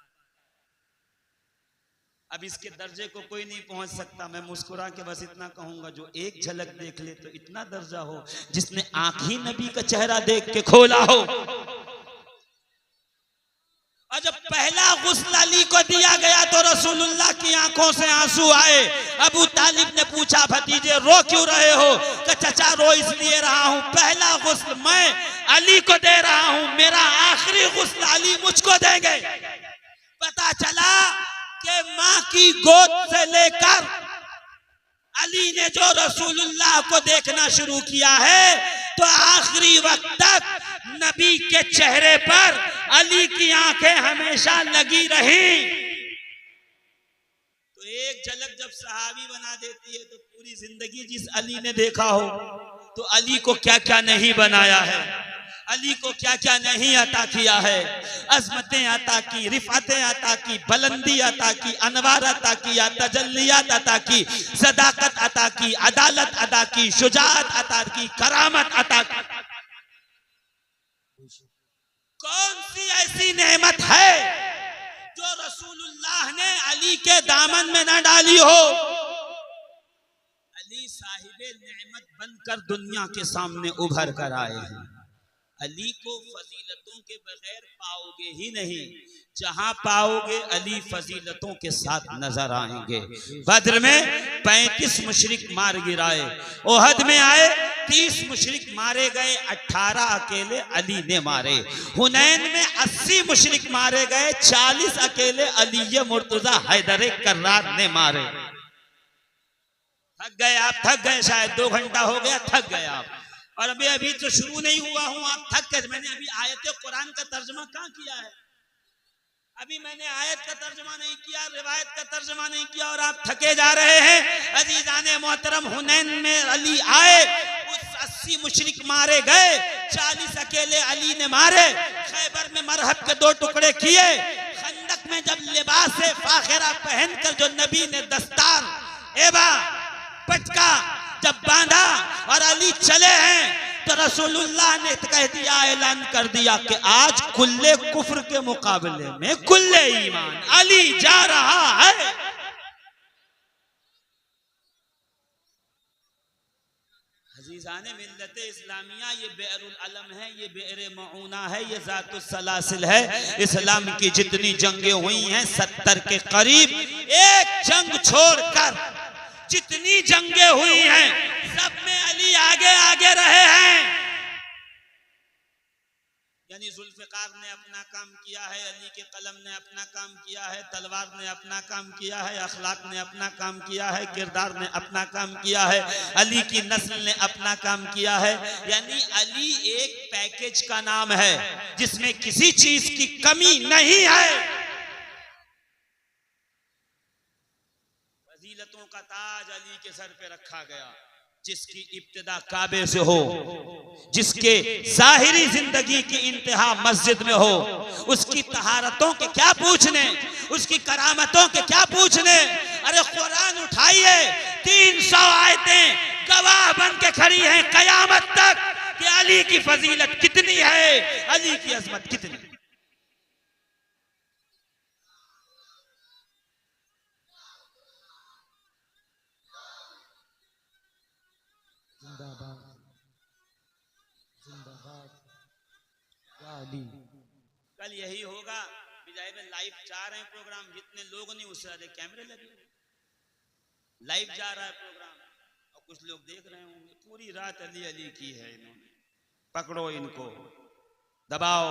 अब इसके दर्जे को कोई नहीं पहुंच सकता। मैं मुस्कुरा के बस इतना कहूंगा, जो एक झलक देख ले तो इतना दर्जा हो, जिसने आंख ही नबी का चेहरा देख के खोला हो। और जब पहला गुस्ल अली को दिया गया तो रसूलुल्लाह की आंखों से आंसू आए। अबू तालिब ने पूछा, भतीजे रो क्यों रहे हो? कि चचा रो इसलिए रहा हूं, पहला गुस्ल मैं अली को दे रहा हूं, मेरा आखिरी गुस्ल अली मुझको देंगे। पता चला कि मां की गोद से लेकर अली ने जो रसूलुल्लाह को देखना शुरू किया है, तो आखिरी वक्त तक नबी के चेहरे पर अली की आंखें हमेशा लगी रही। तो एक झलक जब सहाबी बना देती है, तो पूरी जिंदगी जिस अली ने देखा हो, तो अली को क्या क्या नहीं बनाया है, अली को क्या क्या नहीं अता किया है। अजमतें अता की, रिफातें अता की, बुलंदी अता की, अनवार अता किया, तजल्लियात अता की, सदाकत अता की, अदालत अता की, शुजाअत अता की, करामत अता की। कौन सी ऐसी नेमत है जो रसूलुल्लाह ने अली के दामन में न डाली हो? अली साहिबे नेमत बनकर दुनिया के सामने उभर कर आए हैं। अली को फजीलतों के बगैर पाओगे ही नहीं, जहां पाओगे अली फजीलतों के साथ नजर आएंगे। बद्र में 35 मुशरिक मार गिराए, ओहद में आए 30 मुशरिक मारे गए, 18 अकेले अली ने मारे। हुनैन में 80 मुशरिक मारे गए, 40 अकेले अली मुर्तजा हैदर कर्रार ने मारे। थक गए आप, थक गए, शायद 2 घंटा हो गया, थक गए आप, और अभी तो शुरू नहीं हुआ हूं, आप थक गए। मैंने अभी आयत कुरान का तर्जमा कहां किया है? अभी मैंने आयत का तर्जमा नहीं किया, रिवायत का तर्जमा नहीं किया, और आप थके जा रहे हैं। अजीजाने मोहतरम, हुनैन में अली आए, उस 80 मुशरिक मारे गए, 40 अकेले अली ने मारे। खैबर में मरहब के 2 टुकड़े किए। खंदक में जब लिबास फाखिरा पहनकर जो नबी ने दस्तार एबा पटका जब बांधा और अली चले हैं, तो रसूलुल्लाह ने कह दिया, ऐलान कर दिया कि आज कुल्ले कुफ्र के मुकाबले में कुल्ले ईमान, अली जा रहा है। अजीजाने मिल्लते इस्लामिया, ये बिअरुल अलम है, ये बिअरे मऊना है, ये जातुस सलासिल है। इस्लाम की जितनी जंगें हुई हैं 70 के करीब, एक जंग छोड़कर जितनी जंगें हुई हैं सब में अली आगे आगे रहे हैं। यानी जुल्फिकार ने अपना काम किया है, अली के कलम ने अपना काम किया है, तलवार ने अपना काम किया है, अखलाक ने अपना काम किया है, किरदार ने अपना काम किया है, अली की नस्ल ने अपना काम किया है। यानी अली एक पैकेज का नाम है जिसमें किसी चीज की कमी नहीं है। फजीलतों का ताज अली के सर पे रखा गया, जिसकी इब्तिदा काबे से हो, जिसके जाहिरी जिंदगी की इंतहा मस्जिद में हो, उसकी तहारतों के क्या पूछने, उसकी करामतों के क्या पूछने। अरे कुरान उठाइए, 300 आयतें गवाह बन के खड़ी हैं कयामत तक कि अली की फजीलत कितनी है, अली की अजमत कितनी। कल यही होगा बिजाय में लाइव जा रहे हैं प्रोग्राम, जितने लोग नहीं उससे ज्यादा कैमरे लगे, लाइव जा रहा है प्रोग्राम और कुछ लोग देख रहे होंगे। पूरी रात अली अली की है इन्होंने। पकड़ो इनको, दबाओ,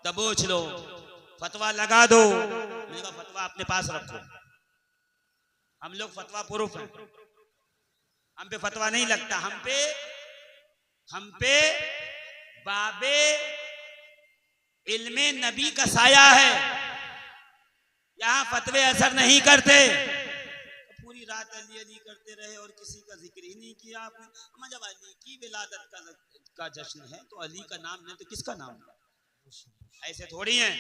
दबोच लो, फतवा लगा दो। मैंने कहा फतवा अपने पास रखो, हम लोग फतवा प्रूफ हैं, हम पे फतवा नहीं लगता। हम पे बाबे इल्मे नबी का साया है, यहां फतवे असर नहीं करते। पूरी रात अली अली करते रहे और किसी का जिक्र ही नहीं किया आपने। जब अली की विलादत का जश्न है तो अली का नाम नहीं तो किसका नाम? ऐसे थोड़ी है,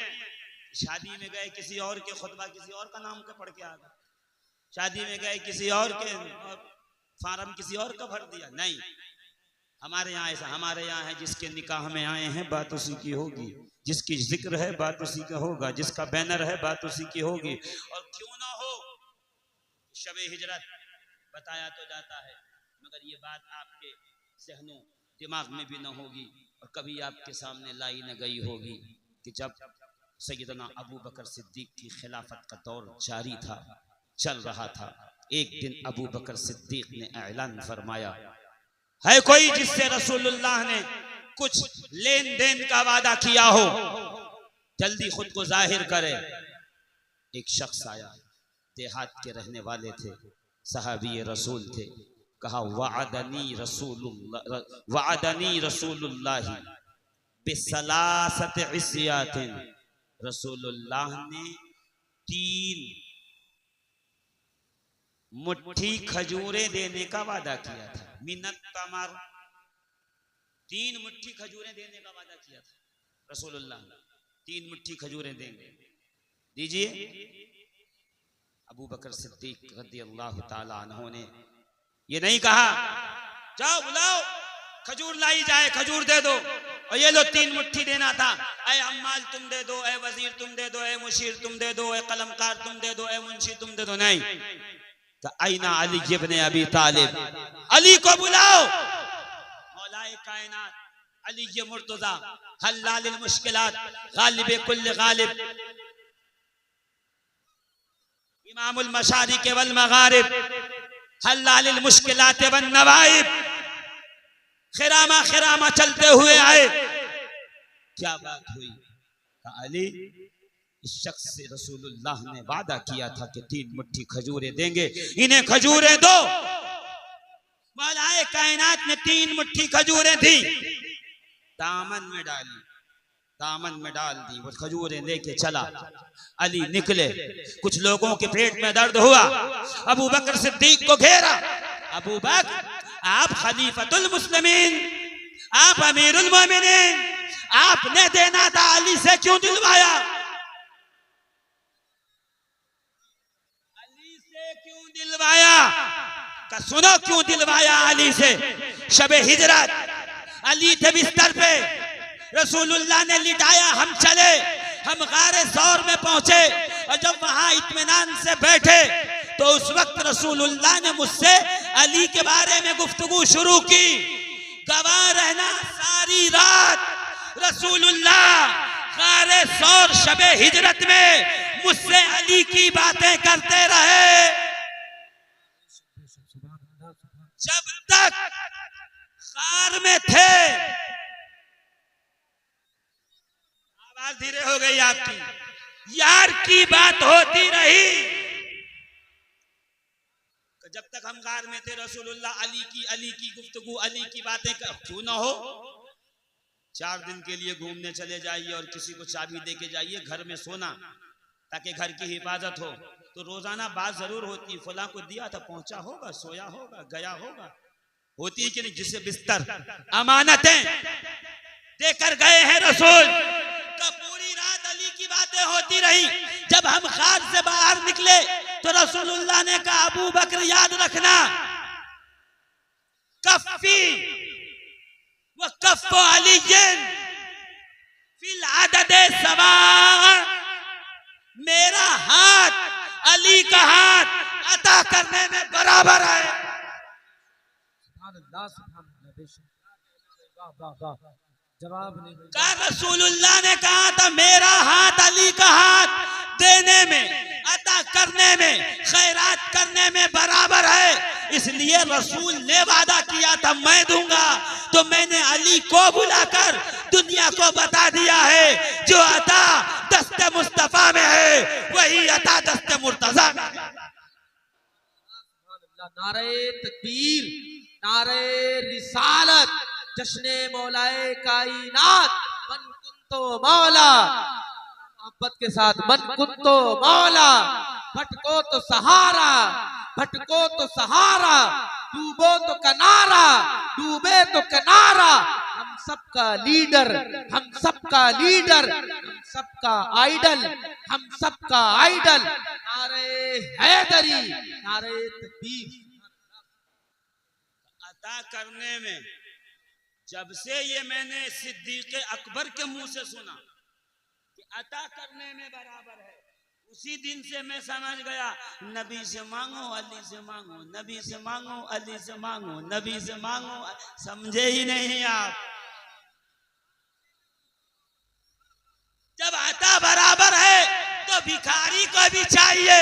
शादी में गए किसी और के खुतबा किसी और का नाम का पढ़ के आ गए, शादी में गए किसी और के फार्म किसी और का भर दिया। नहीं, हमारे यहाँ ऐसा, हमारे यहाँ है जिसके निकाह में आए हैं बात उसी की होगी, जिसकी जिक्र है बात उसी का होगा, जिसका बैनर है बात उसी की होगी। और क्यों ना हो, शबे हिजरत बताया तो जाता है, मगर ये बात आपके ज़हनों दिमाग में भी न होगी और कभी आपके सामने लाई न गई होगी कि जब सैयदना अबू बकर सिद्दीक की खिलाफत का दौर जारी था, चल रहा था, एक दिन अबू बकर सिद्दीक ने ऐलान फरमाया, है कोई जिससे रसूलुल्लाह ने कुछ लेन देन का वादा किया हो, जल्दी खुद को जाहिर करे। एक शख्स आया, देहात के रहने वाले थे, सहाबी रसूल थे, कहा वअदनी रसूलुल्लाह बिसलासत इस्यातिन, रसूलुल्लाह ने 3 मुट्ठी खजूरें देने का वादा किया था। मिनत तमर, 3 मुट्ठी खजूरें देने का वादा किया था रसूलुल्लाह, 3 मुट्ठी खजूरें देंगे, दीजिए। अबू बकर सिद्दीक रज़ियल्लाहु ताला अन्हु ने ये नहीं कहा जाओ बुलाओ खजूर लाई जाए, खजूर दे दो और ये लो 3 मुट्ठी देना था, ऐ अम्माल तुम दे दो, ऐ वजीर तुम दे दो, ऐ मुशीर तुम दे दो, ऐ कलमकार तुम दे दो, ऐ मुंशी तुम दे दो। नहीं, आईना अली इब्ने अबी तालिब, अली को बुलाओ, मौलाए कायनात अली मुर्तजा हल्लालिल मुश्किलात गालिब कुल्ल गालिब इमामुल मशारिक वल मगारिब हल्लालिल मुश्किलात वन नवाइब, खिरामा खिरामा चलते हुए आए। क्या बात हुई? अली, इस शख्स से रसूलुल्लाह ने वादा किया था कि 3 मुट्ठी खजूरें देंगे, इन्हें खजूरें दो। मौलाए कायनात ने 3 मुट्ठी खजूरें दी, दामन में डाल दी, वो खजूरें लेके चला। अली निकले, कुछ लोगों के पेट में दर्द हुआ, अबू बकर सिद्दीक को घेरा। अबू बकर, आप खलीफतुल मुस्लिमीन, आप अमीरुल मोमिनीन, आपने देना था, अली से क्यों दिलवाया? अली से क्यों दिलवाया? का सुनो क्यों दिलवाया अली से? शबे हिजरत अली थे बिस्तर पे, रसूलुल्लाह ने लिटाया, हम चले, हम गारे सौर में पहुंचे और जब वहां इत्मीनान से बैठे तो उस वक्त रसूलुल्लाह ने मुझसे अली के बारे में गुफ्तगू शुरू की। गवाह रहना सारी रात रसूलुल्लाह गारे सौर शबे हिजरत में मुझसे अली की बातें करते रहे। जब तक गार में थे, आवाज धीरे हो गई आपकी, यार की बात होती रही। जब तक हम गार में थे रसूलुल्लाह अली की गुफ्तगू, अली की बातें क्यों ना हो। 4 दिन के लिए घूमने चले जाइए और किसी को चाबी दे के जाइए घर में सोना, ताकि घर की हिफाजत हो, तो रोजाना बात जरूर होती, फलां को दिया था, पहुंचा होगा, सोया होगा, गया होगा, होती है कि नहीं? जिसे बिस्तर अमानतें देकर गए हैं रसूल, तो पूरी रात अली की बातें होती रही। जब हम खार से बाहर निकले तो रसूलुल्लाह ने कहा, अबू बकर याद रखना, कफ्फी व कफ्फो अलीयन फिल अददे सवा, मेरा हाथ अली का हाथ अता करने में बराबर है। जवाब नहीं मिला। का रसूलुल्लाह ने कहा था मेरा हाथ अली का हाथ देने में, अता करने में, खैरात करने में बराबर है। इसलिए रसूल ने वादा किया था मैं दूंगा, तो मैंने अली को बुलाकर दुनिया को बता दिया है जो अता दस्ते मुस्तफा में है वही अता दस्ते मुर्तजा में है। नारे तकबीर, नारे रिसालत, जश्ने मौलाए कायनात, मन कुंतो मौला, मोहब्बत के साथ मन कुंतो मौला, भटको तो सहारा, भटको तो सहारा, डूबो तो किनारा, डूबे तो किनारा, हम सबका लीडर, हम सबका लीडर, हम सबका आइडल, हम सबका आइडल, नारे हैदरी, नारे तकबीर। अता करने में जब से ये मैंने सिद्दीक़ अकबर के मुंह से सुना कि अता करने में बराबर है, उसी दिन से मैं समझ गया नबी से मांगो अली से मांगो, नबी से मांगो अली से मांगो, नबी से मांगो। समझे ही नहीं आप? जब अता बराबर है तो भिखारी को भी चाहिए,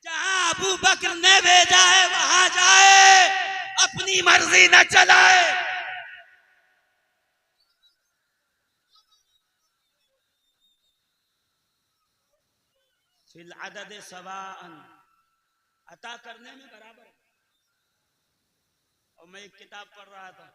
जहां अबू बकर ने भेजा है वहां जाए, अपनी मर्जी न चलाए। फिल अदद सवाअन, अता करने में बराबर। और मैं एक किताब पढ़ रहा था,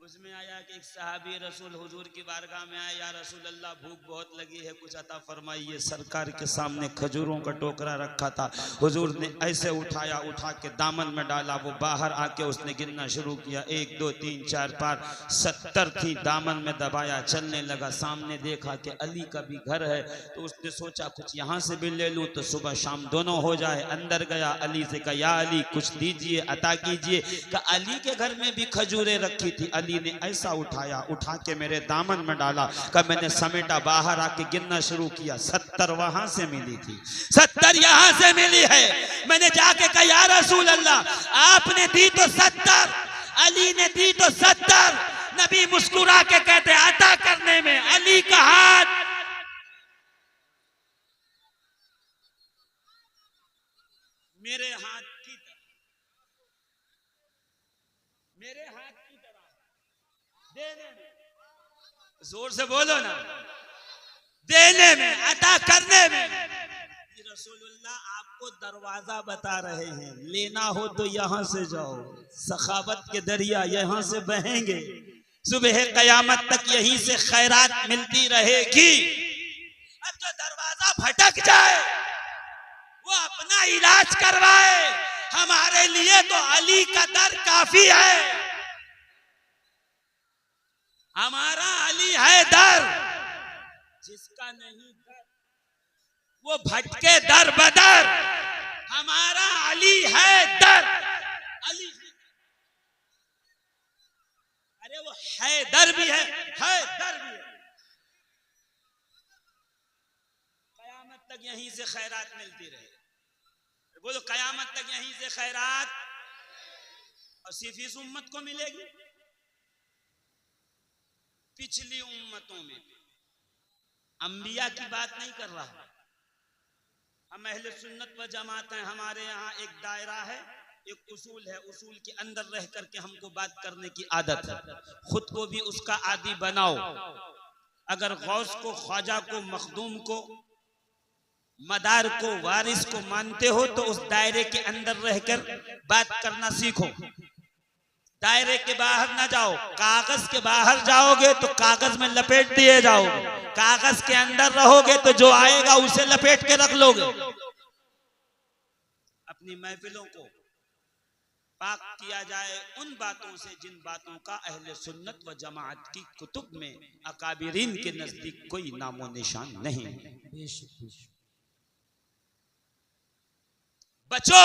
उसमें आया कि एक सहाबी रसूल हुजूर की बारगाह में आया, या रसूल अल्लाह भूख बहुत लगी है कुछ अता फरमाइए। सरकार के सामने खजूरों का टोकरा रखा था, हुजूर ने ऐसे उठाया, उठा के दामन में डाला, वो बाहर आके उसने गिनना शुरू किया, 1 2 3 4 5 70 थी, दामन में दबाया, चलने लगा, सामने देखा कि अली का भी घर है, तो उसने सोचा कुछ यहाँ से भी ले लूँ तो सुबह शाम दोनों हो जाए। अंदर गया, अली से कहा या अली कुछ दीजिए, अता कीजिए। कहा अली के घर में भी खजूरें रखी थी। अली ने ऐसा उठाया, उठा के मेरे दामन में डाला, कब मैंने समेटा, बाहर आके गिनना शुरू किया, 70 वहां से मिली थी, 70 यहां से मिली है। मैंने जाके कहा या रसूल अल्लाह आपने दी तो 70, अली ने दी तो 70। नबी मुस्कुरा के कहते अता करने में अली का हाथ। मेरे हाथ की तरह, मेरे हाथ की तरह देने में, जोर से बोलो ना, देने में, अता करने में। रसूलुल्लाह आपको दरवाजा बता रहे हैं, लेना हो तो यहां से जाओ, सखावत के दरिया यहां से बहेंगे, सुबह कयामत तक यहीं से खैरात मिलती रहेगी। अब जो दरवाजा भटक जाए वो अपना इलाज करवाए, हमारे लिए तो अली का दर काफी है। हमारा अली है दर, जिसका नहीं दर वो भटके दर बदर। हमारा अली है दर, अली अरे वो है दर भी है दर भी है। कयामत तक यहीं से खैरात मिलती रहे, बोलो कयामत तक यहीं से खैरात। और सिर्फ इस उम्मत को मिलेगी, पिछली उम्मतों में अंबिया की बात नहीं कर रहा। हम अहले सुन्नत व जमात हैं, हमारे यहाँ एक दायरा है, एक उसूल है, उसूल के अंदर रह करके हमको बात करने की आदत है। खुद को भी उसका आदी बनाओ। अगर गौस को, ख्वाजा को, मखदूम को, मदार को, वारिस को मानते हो तो उस दायरे के अंदर रहकर बात करना सीखो, दायरे के बाहर ना जाओ। कागज के बाहर जाओगे तो कागज में लपेट दिए जाओगे, कागज के अंदर रहोगे तो जो आएगा उसे लपेट के रख लोगे। अपनी महफिलों को पाक किया जाए उन बातों से जिन बातों का अहले सुन्नत व जमात की कुतुब में, अकाबिरीन के नजदीक कोई नामो निशान नहीं। बचो,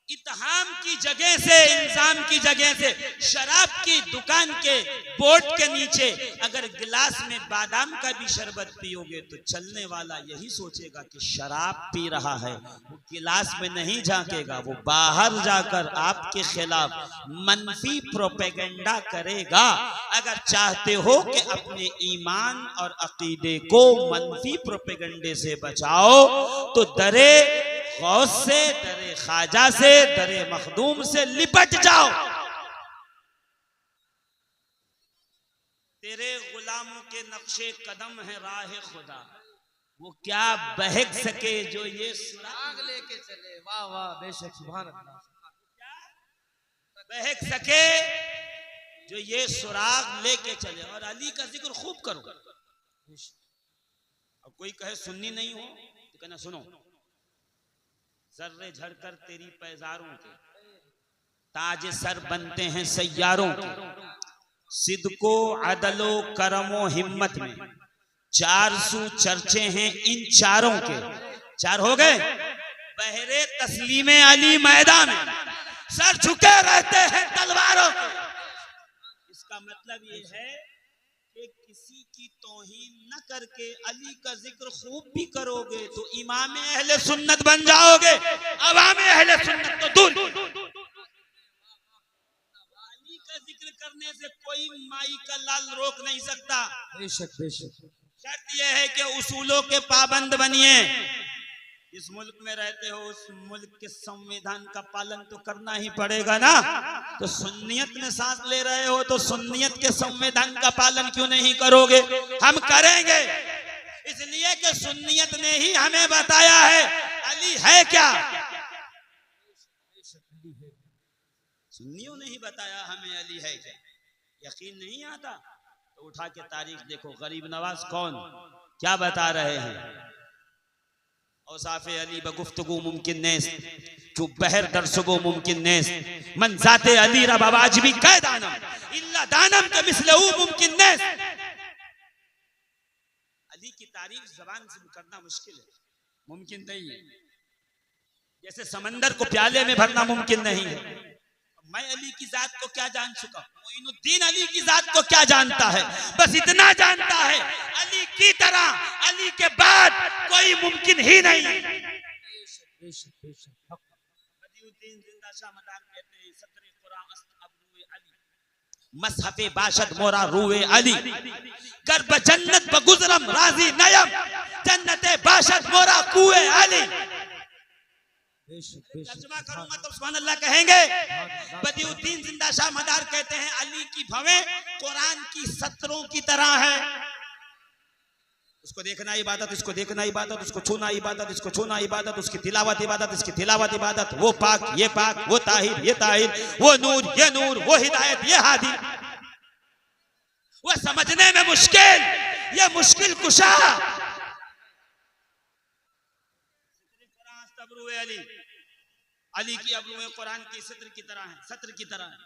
इत्हाम की जगह से, इल्जाम की जगह से, शराब की दुकान के बोर्ड के नीचे अगर गिलास में बादाम का भी शरबत पियोगे तो चलने वाला यही सोचेगा कि शराब पी रहा है, वो गिलास में नहीं झांकेगा, वो बाहर जाकर आपके खिलाफ मनफी प्रोपेगेंडा करेगा। अगर चाहते हो कि अपने ईमान और अकीदे को मनफी प्रोपेगेंडे से बचाओ तो दरे गौस से, दरे ख्वाजा से, दरे मखदूम से लिपट जाओ। तेरे गुलामों के नक्शे कदम है राह खुदा, वो क्या बहक सके जो ये सुराग लेके चले। वाह वाह, बेशक, सुभान अल्लाह। बहक सके जो ये सुराग लेके चले। और अली का जिक्र खूब करो। अब कोई कहे सुन्नी नहीं हो तो कहना सुनो, जर्रे झड़कर तेरी पैजारों के ताज सर बनते हैं सैयारों के, सिद्को अदलो करमो हिम्मत में 400 चर्चे हैं इन चारों के। 4 हो गए। बहरे तस्लीमे अली मैदान में सर झुके रहते हैं तलवारों के। इसका मतलब ये है कि किसी की तौहीन न करके अली का जिक्र खूब भी करोगे तो इमाम अहले सुन्नत बन जाओगे। अवाम अहले सुन्नत तो दूर। अली का जिक्र करने से कोई माई का लाल रोक नहीं सकता। बेशक बेशक। शर्त यह है कि उसूलों के पाबंद बनिए। जिस मुल्क में रहते हो उस मुल्क के संविधान का पालन तो करना ही पड़ेगा ना। तो सुन्नियत में सांस ले रहे हो तो सुन्नियत के संविधान का पालन क्यों नहीं करोगे? हम करेंगे, इसलिए कि सुन्नियत ने ही हमें बताया है अली है क्या। सुन्नियों ने ही बताया हमें अली है क्या। यकीन नहीं आता तो उठा के तारीख देखो। गरीब नवाज कौन क्या बता रहे हैं। औसाफ़े अली बगुफ्तगू मुमकिन नेस चुप बहर दरसगो मुमकिन नेस मन जाते अली रब वाजिबी कै दानम इल्ला दानम के मिसलहू मुमकिन नेस। अली की तारीफ जबान से करना मुश्किल है, मुमकिन नहीं है। जैसे समंदर को प्याले में भरना मुमकिन नहीं है। मैं अली की जात को क्या जान चुका, मोइनुद्दीन अली की जात को क्या जानता है? बस इतना जानता है अली की तरह अली के बाद कोई मुमकिन ही नहीं। मसहफे बाशद मोरा रूए अली कर बजन्नत बगुजरम राजी नयम जन्नते बाशद मोरा कुए अली। तर्जुमा करूंगा तो सुभान अल्लाह कहेंगे। बदिउद्दीन जिंदा शाह मदार कहते हैं अली की भवें कुरान की सत्रों की तरह है। उसको देखना इबादत, इसको देखना इबादत, उसको छूना इबादत, इसको छूना इबादत, उसकी तिलावत इबादत, इसकी तिलावत इबादत। वो पाक ये पाक, वो ताहिर ये ताहिर, वो नूर ये नूर, वो हिदायत ये हादी। वो समझने में मुश्किल ये मुश्किल कुशा। अली अली की अबरूएं कुरान की सत्र की तरह है, सत्र की तरह है।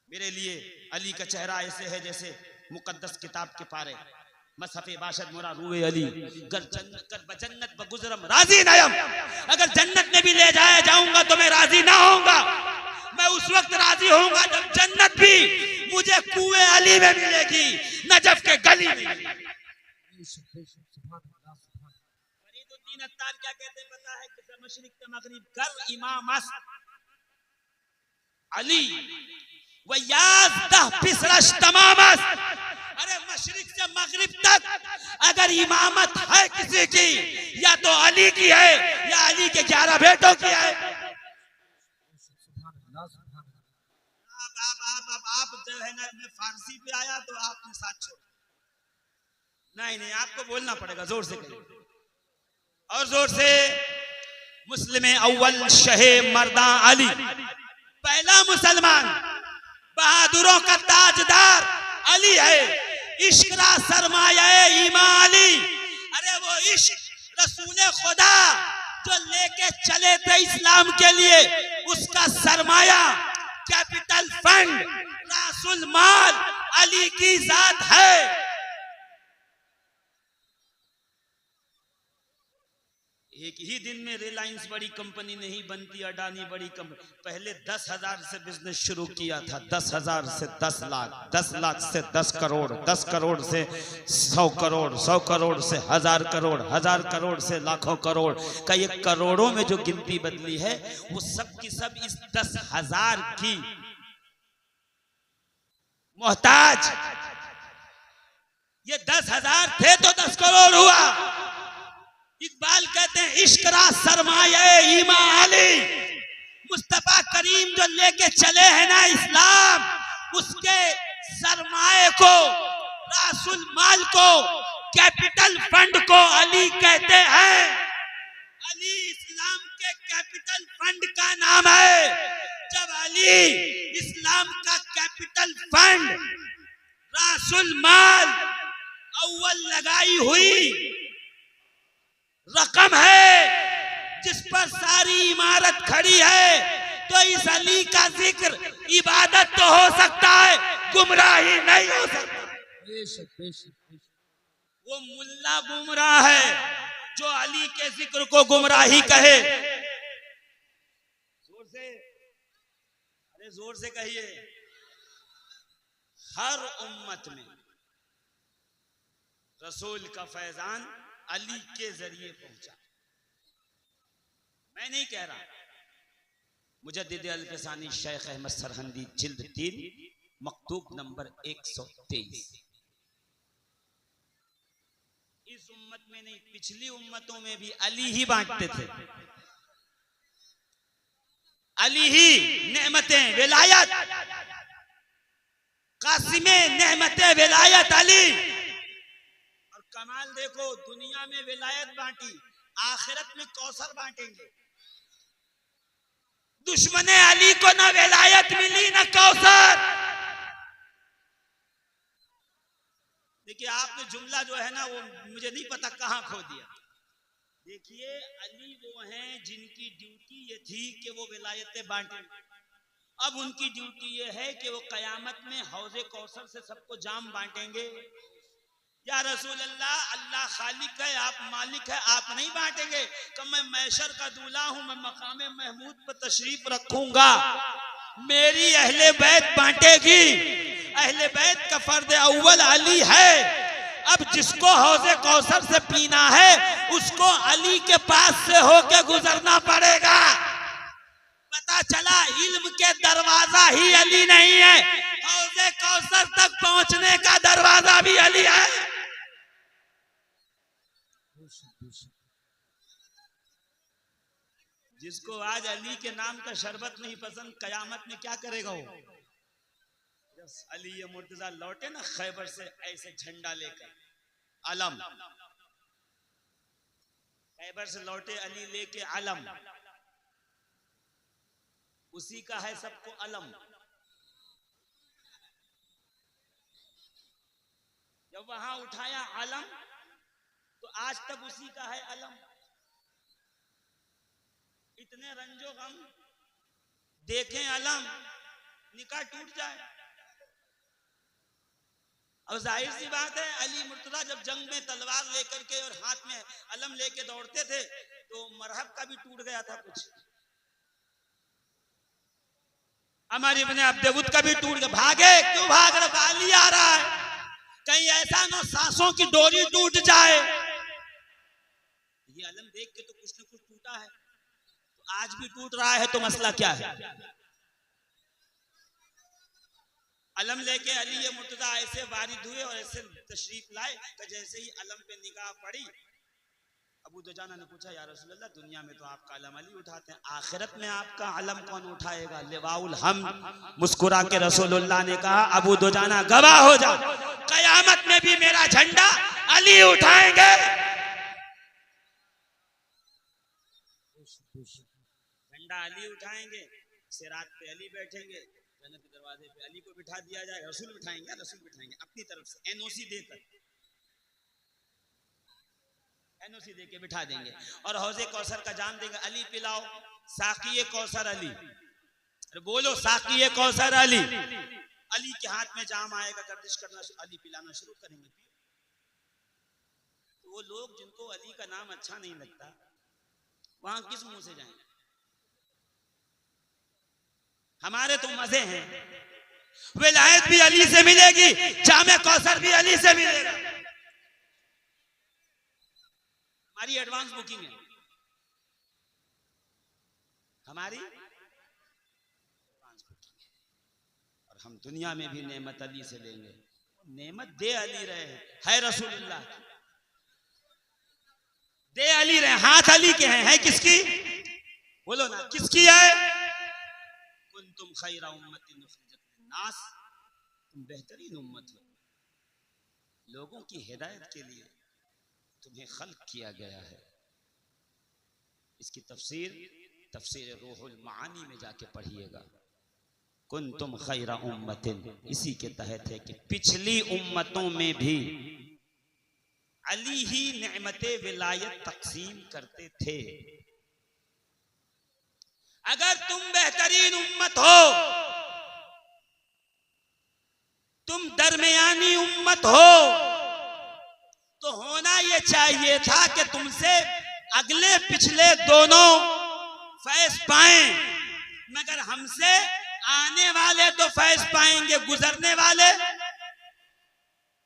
मेरे लिए अली का चेहरा ऐसे है जैसे मुकद्दस किताब के पारे। मसहफे बाशद मोरा रूए अली कर जन्नत बगुजरम राजी नयम। अगर जन्नत में भी ले जाया जाऊंगा तो मैं राजी ना होऊंगा। मैं उस वक्त राजी होऊंगा जब जन्नत भी मुझे कुएं अली में मिलेगी, नजफ के गली में। क्या कहते हैं पता है? कि मशरिक से मगरिब कर इमाम अली व याज़दह पिसरश तमामस। अरे मशरिक से मगरिब तक अगर इमामत है किसी की, या तो अली की है या अली के 11 बेटों की है। आप जो है ना, मैं फारसी पे आया तो आपने साथ छोड़। नहीं आपको बोलना पड़ेगा, जोर से कहिए और जोर से। मुस्लिम अव्वल शहे मर्दा अली, पहला मुसलमान बहादुरों का ताजदार अली है। इश्क का सरमाया ईमान अली। अरे वो इश्क रसूल खुदा जो लेके चले थे इस्लाम के लिए, उसका सरमाया कैपिटल फंड रासुल माल अली की जात है। एक ही दिन में रिलायंस बड़ी कंपनी नहीं बनती, अडानी बड़ी कंपनी। पहले 10,000 से बिजनेस शुरू किया था, 10,000 से 10 लाख, 10 लाख से 10 करोड़, 10 करोड़ से 100 करोड़, 100 करोड़ से 1000 करोड़, 1000 करोड़ से लाखों करोड़ का ये करोड़ों में जो गिनती बदली है वो सब की सब इस 10,000 की मोहताज। ये 10,000 थे तो 10 करोड़ हुआ। इकबाल कहते हैं इश्क रा सरमाए इमाम अली, मुस्तफा करीम जो लेके चले हैं ना इस्लाम, उसके सरमाए को, रासुल माल को, कैपिटल फंड को अली कहते हैं। अली इस्लाम के कैपिटल फंड का नाम है। जब अली इस्लाम का कैपिटल फंड, रासुल माल, अव्वल लगाई हुई रकम है जिस पर सारी इमारत खड़ी है, तो इस अली का जिक्र इबादत तो हो सकता है, गुमराही नहीं हो सकता। बेशक बेशक। वो मुल्ला गुमराह है जो अली के जिक्र को गुमराही कहे। जोर से, अरे जोर से कहिए। हर उम्मत में रसूल का फैजान अली के जरिए पहुंचा। मैं नहीं कह रहा, मुजद्दिद अल-फ़सानी शेख अहमद सरहंदी जिल्द 3 मकतूब नंबर 123। इस उम्मत में नहीं, पिछली उम्मतों में भी अली ही बांटते थे, अली ही नेमतें विलायत, कासिमे नेमतें विलायत अली। कमाल देखो, दुनिया में विलायत बांटी, आखिरत में कौसर बांटेंगे। दुश्मने अली को ना विलायत मिली ना कौसर। देखिए आपने जुमला जो है ना वो मुझे नहीं पता कहां खो दिया। देखिए अली वो हैं जिनकी ड्यूटी ये थी कि वो विलायतें बांटे। अब उनकी ड्यूटी ये है कि वो कयामत में हौजे कौसर से सबको जाम बांटेंगे। या रसूल अल्लाह, अल्लाह खालिक है, आप मालिक है, आप नहीं बांटेंगे। कि मैं मैशर का दूल्हा हूं, मैं मकामे महमूद पर तशरीफ रखूंगा, मेरी अहले बैत बांटेगी। अहले बैत का फर्द अव्वल अली है। अब जिसको हौजे कौसर से पीना है उसको अली के पास से होके गुजरना पड़ेगा। पता चला इल्म के दरवाजा ही अली नहीं है, हौजे कौसर तक पहुंचने का दरवाजा भी अली है। जिसको आज अली के नाम का शरबत नहीं पसंद, कयामत में क्या करेगा वो? अली ये मुर्तजा लौटे ना खैबर से ऐसे झंडा लेकर, अलम, खैबर से लौटे अली लेके अलम, उसी का है सबको अलम। जब वहां उठाया अलम तो आज तक उसी का है अलम। इतने रंजो गम देखें अलम, निकाह टूट जाए। अब जाहिर सी बात है अली मुर्तजा जब जंग में तलवार लेकर के और हाथ में अलम लेके दौड़ते थे तो मरहब का भी टूट गया था कुछ, हमारी इब्ने अब्दुद का भी टूट गया। भागे क्यों भाग रहा? अली आ रहा है, कहीं ऐसा ना सांसों की डोरी टूट जाए। ये अलम देख के तो कुछ न कुछ टूटा है, तो आज भी टूट रहा है, तो मसला क्या है? अलम लेके अली ये मुर्तजा ऐसे वारिद हुए और ऐसे तशरीफ लाए कि जैसे ही अलम पे निगाह पड़ी, अबू दुजाना ने पूछा या रसूल अल्लाह, दुनिया में तो आपका अलम अली उठाते हैं, आखिरत में आपका अलम कौन उठाएगा? लिवाउल हम्द। मुस्कुरा के रसूलुल्लाह ने कहा अबू दुजाना गवाह हो जा, कयामत में भी मेरा झंडा अली उठाएंगे। झंडा अली उठाएंगे, सिरात पे अली बैठेंगे, जन्नत के दरवाजे पे अली को बिठा दिया जाएगा। रसूल बिठाएंगे, रसूल बिठाएंगे अपनी तरफ से एनओसी देकर, एनओसी देके बिठा देंगे और हौजे कौसर का जाम देंगे। अली पिलाओ, साकिए कौसर अली, बोलो साकिए कौसर अली। अली के हाथ में जाम आएगा, गर्दिश करना, अली पिलाना शुरू करेंगे। तो वो लोग जिनको अली का नाम अच्छा नहीं लगता वहां किस मुंह से जाएंगे? हमारे तो मजे हैं, विलायत भी अली से मिलेगी, जामे कौसर भी अली से मिलेगा। हमारी एडवांस बुकिंग है, हमारी एडवांस बुकिंग है। और हम दुनिया में भी नेमत अली से लेंगे। नेमत दे अली रहे है रसूलुल्लाह, दे अली रहे, हाथ अली के हैं, है किसकी? बोलो ना, किसकी है? कुंतुम खैरा उम्मतिन उखरिजत लिन्नास, तुम बेहतरीन उम्मत हो, लोगों की हिदायत के लिए तुम्हें खल्क किया गया है। इसकी तफसीर रूहुल मानी में जाके पढ़िएगा। कुंतुम खैरा उम्मतिन, इसी के तहत है कि पिछली उम्मतों में भी अली ही नेमते विलायत तकसीम करते थे। अगर तुम बेहतरीन उम्मत हो, तुम दरमियानी उम्मत हो, तो होना यह चाहिए था कि तुमसे अगले पिछले दोनों फैज पाएं, मगर हमसे आने वाले तो फैज पाएंगे, गुजरने वाले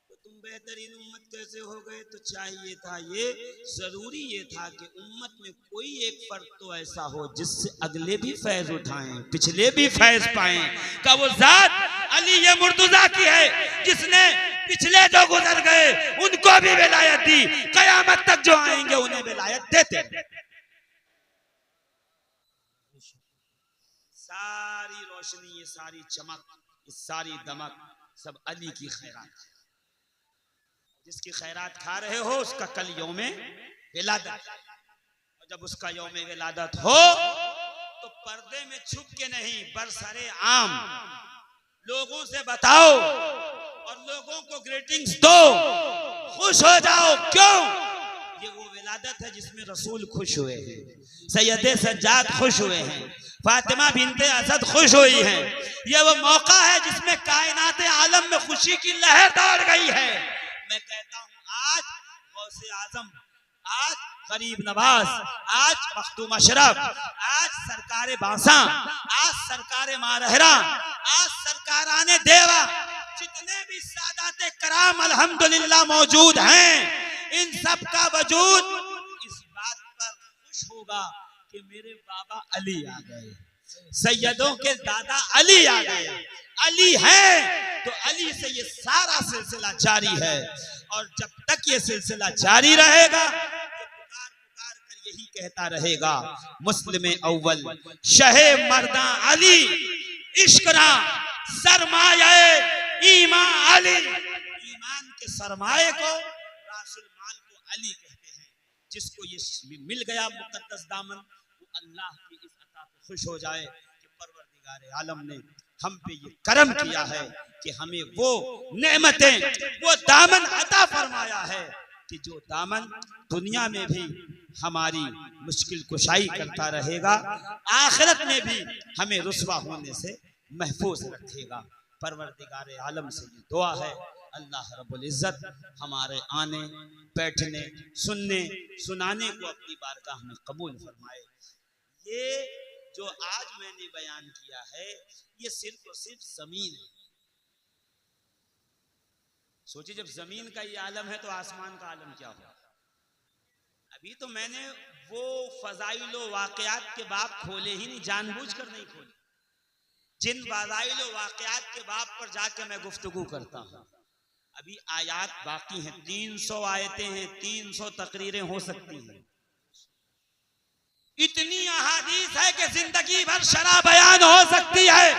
तो तुम बेहतरीन उम्मत कैसे हो गए? तो चाहिए था, ये जरूरी ये था कि उम्मत में कोई एक फर्द तो ऐसा हो जिससे अगले भी फैज उठाएं, पिछले भी फैज पाएं। का वो जात अली ये मुर्तजा की है जिसने पिछले जो गुजर गए उनको भी विलायत दी, कयामत तक जो आएंगे उन्हें विलायत देते। सारी रोशनी, ये सारी चमक, ये सारी दमक सब अली की खैरात है। जिसकी खैरात खा रहे हो उसका कल यौमे विलादत, और जब उसका यौमे विलादत हो तो पर्दे में छुप के नहीं, बरसरे आम लोगों से बताओ और लोगों को ग्रीटिंग्स दो, खुश हो जाओ। क्यों? ये वो विलादत है जिसमें रसूल खुश हुए हैं, सैयदे सज्जाद खुश हुए हैं, फातिमा बिनते असद खुश हुई हैं। ये वो मौका है जिसमें कायनात आलम में खुशी की लहर दौड़ गई है। मैं कहता हूं आज गौसे आजम, आज गरीब नवाज, आज मखदूम अशरफ, आज सरकारे बांसा, आज सरकारे मारहरा, आज सरकाराने देवा, जितने भी सादाते कराम अल्हम्दुलिल्लाह मौजूद हैं, इन सब का वजूद इस बात पर खुश होगा कि मेरे बाबा अली आ गए, सैयदों के दादा अली आ गए। अली है तो अली से ये सारा सिलसिला जारी है, और जब तक ये सिलसिला जारी रहेगा पुकार पुकार कर यही कहता रहेगा, मुस्लिम अव्वल शहे मर्दा अली, इश्करा सरमाए ईमान अली। ईमान के सरमाए को, रासुल माल को अली कहते हैं। जिसको ये मिल गया मुकद्दस दामन, वो अल्लाह की इस अता पे खुश हो जाए कि परवरदिगार आलम ने हम पे ये करम किया है कि हमें वो नेमतें, वो दामन अता फरमाया है कि जो दामन दुनिया में भी हमारी मुश्किल कुशाई करता रहेगा, आखिरत में भी हमें रुसवा होने से महफूज रखेगा। परवरदिगार आलम से ये दुआ है, अल्लाह रब्बुल इज्जत हमारे आने, बैठने, सुनने, सुनाने को अपनी बारगाह में कबूल फरमाए। ये जो आज मैंने बयान किया है ये सिर्फ और सिर्फ जमीन है। सोचिए, जब जमीन का ये आलम है तो आसमान का आलम क्या होगा? अभी तो मैंने वो फजाइल व वाक़यात के बाब खोले ही नहीं, जानबूझकर नहीं खोले। जिन फजाइल व वाक़यात के बाब पर जाके मैं गुफ्तगू करता हूँ, अभी आयात बाकी हैं, 300 आयतें हैं, 300 तकरीरें हो सकती हैं। इतनी अहादीस है कि जिंदगी भर शरा बयान हो सकती है।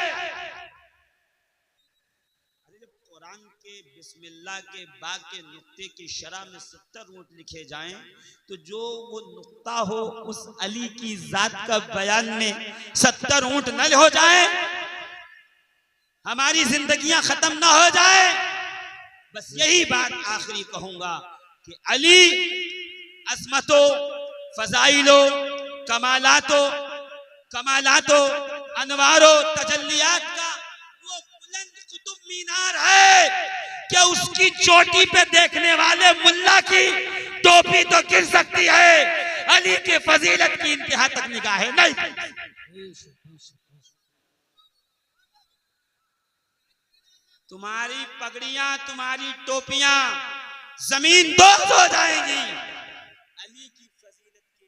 जब कुरान के बिस्मिल्लाह के बा के नुक्ते की शरा में 70 ऊंट लिखे जाएं तो जो वो नुक्ता हो उस अली की जात का बयान में 70 ऊंट न हो जाए, हमारी जिंदगियां खत्म ना हो जाए। बस यही बात आखिरी कहूंगा कि अली अजमतो, फजाइलो, कमालातो, अनवारो, तजल्लियात का वो बुलंद कुतुब मीनार है कि उसकी चोटी पे देखने वाले मुल्ला की टोपी तो गिर सकती है, अली के फजीलत की इंतहा तक निगाहें नहीं। बेशक बेशक बेशक। तुम्हारी पगड़ियां, तुम्हारी टोपियां जमीन दोस्त हो जाएंगी, अली की फजीलत के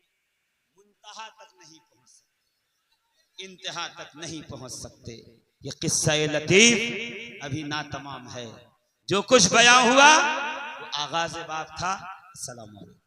मुंतहा तक नहीं पहुंच सकते, इंतहा तक नहीं पहुंच सकते। ये किस्सा लतीफ अभी ना तमाम है। जो कुछ बयां हुआ वो आगाज़ बाब था। अस्सलाम वालेकुम।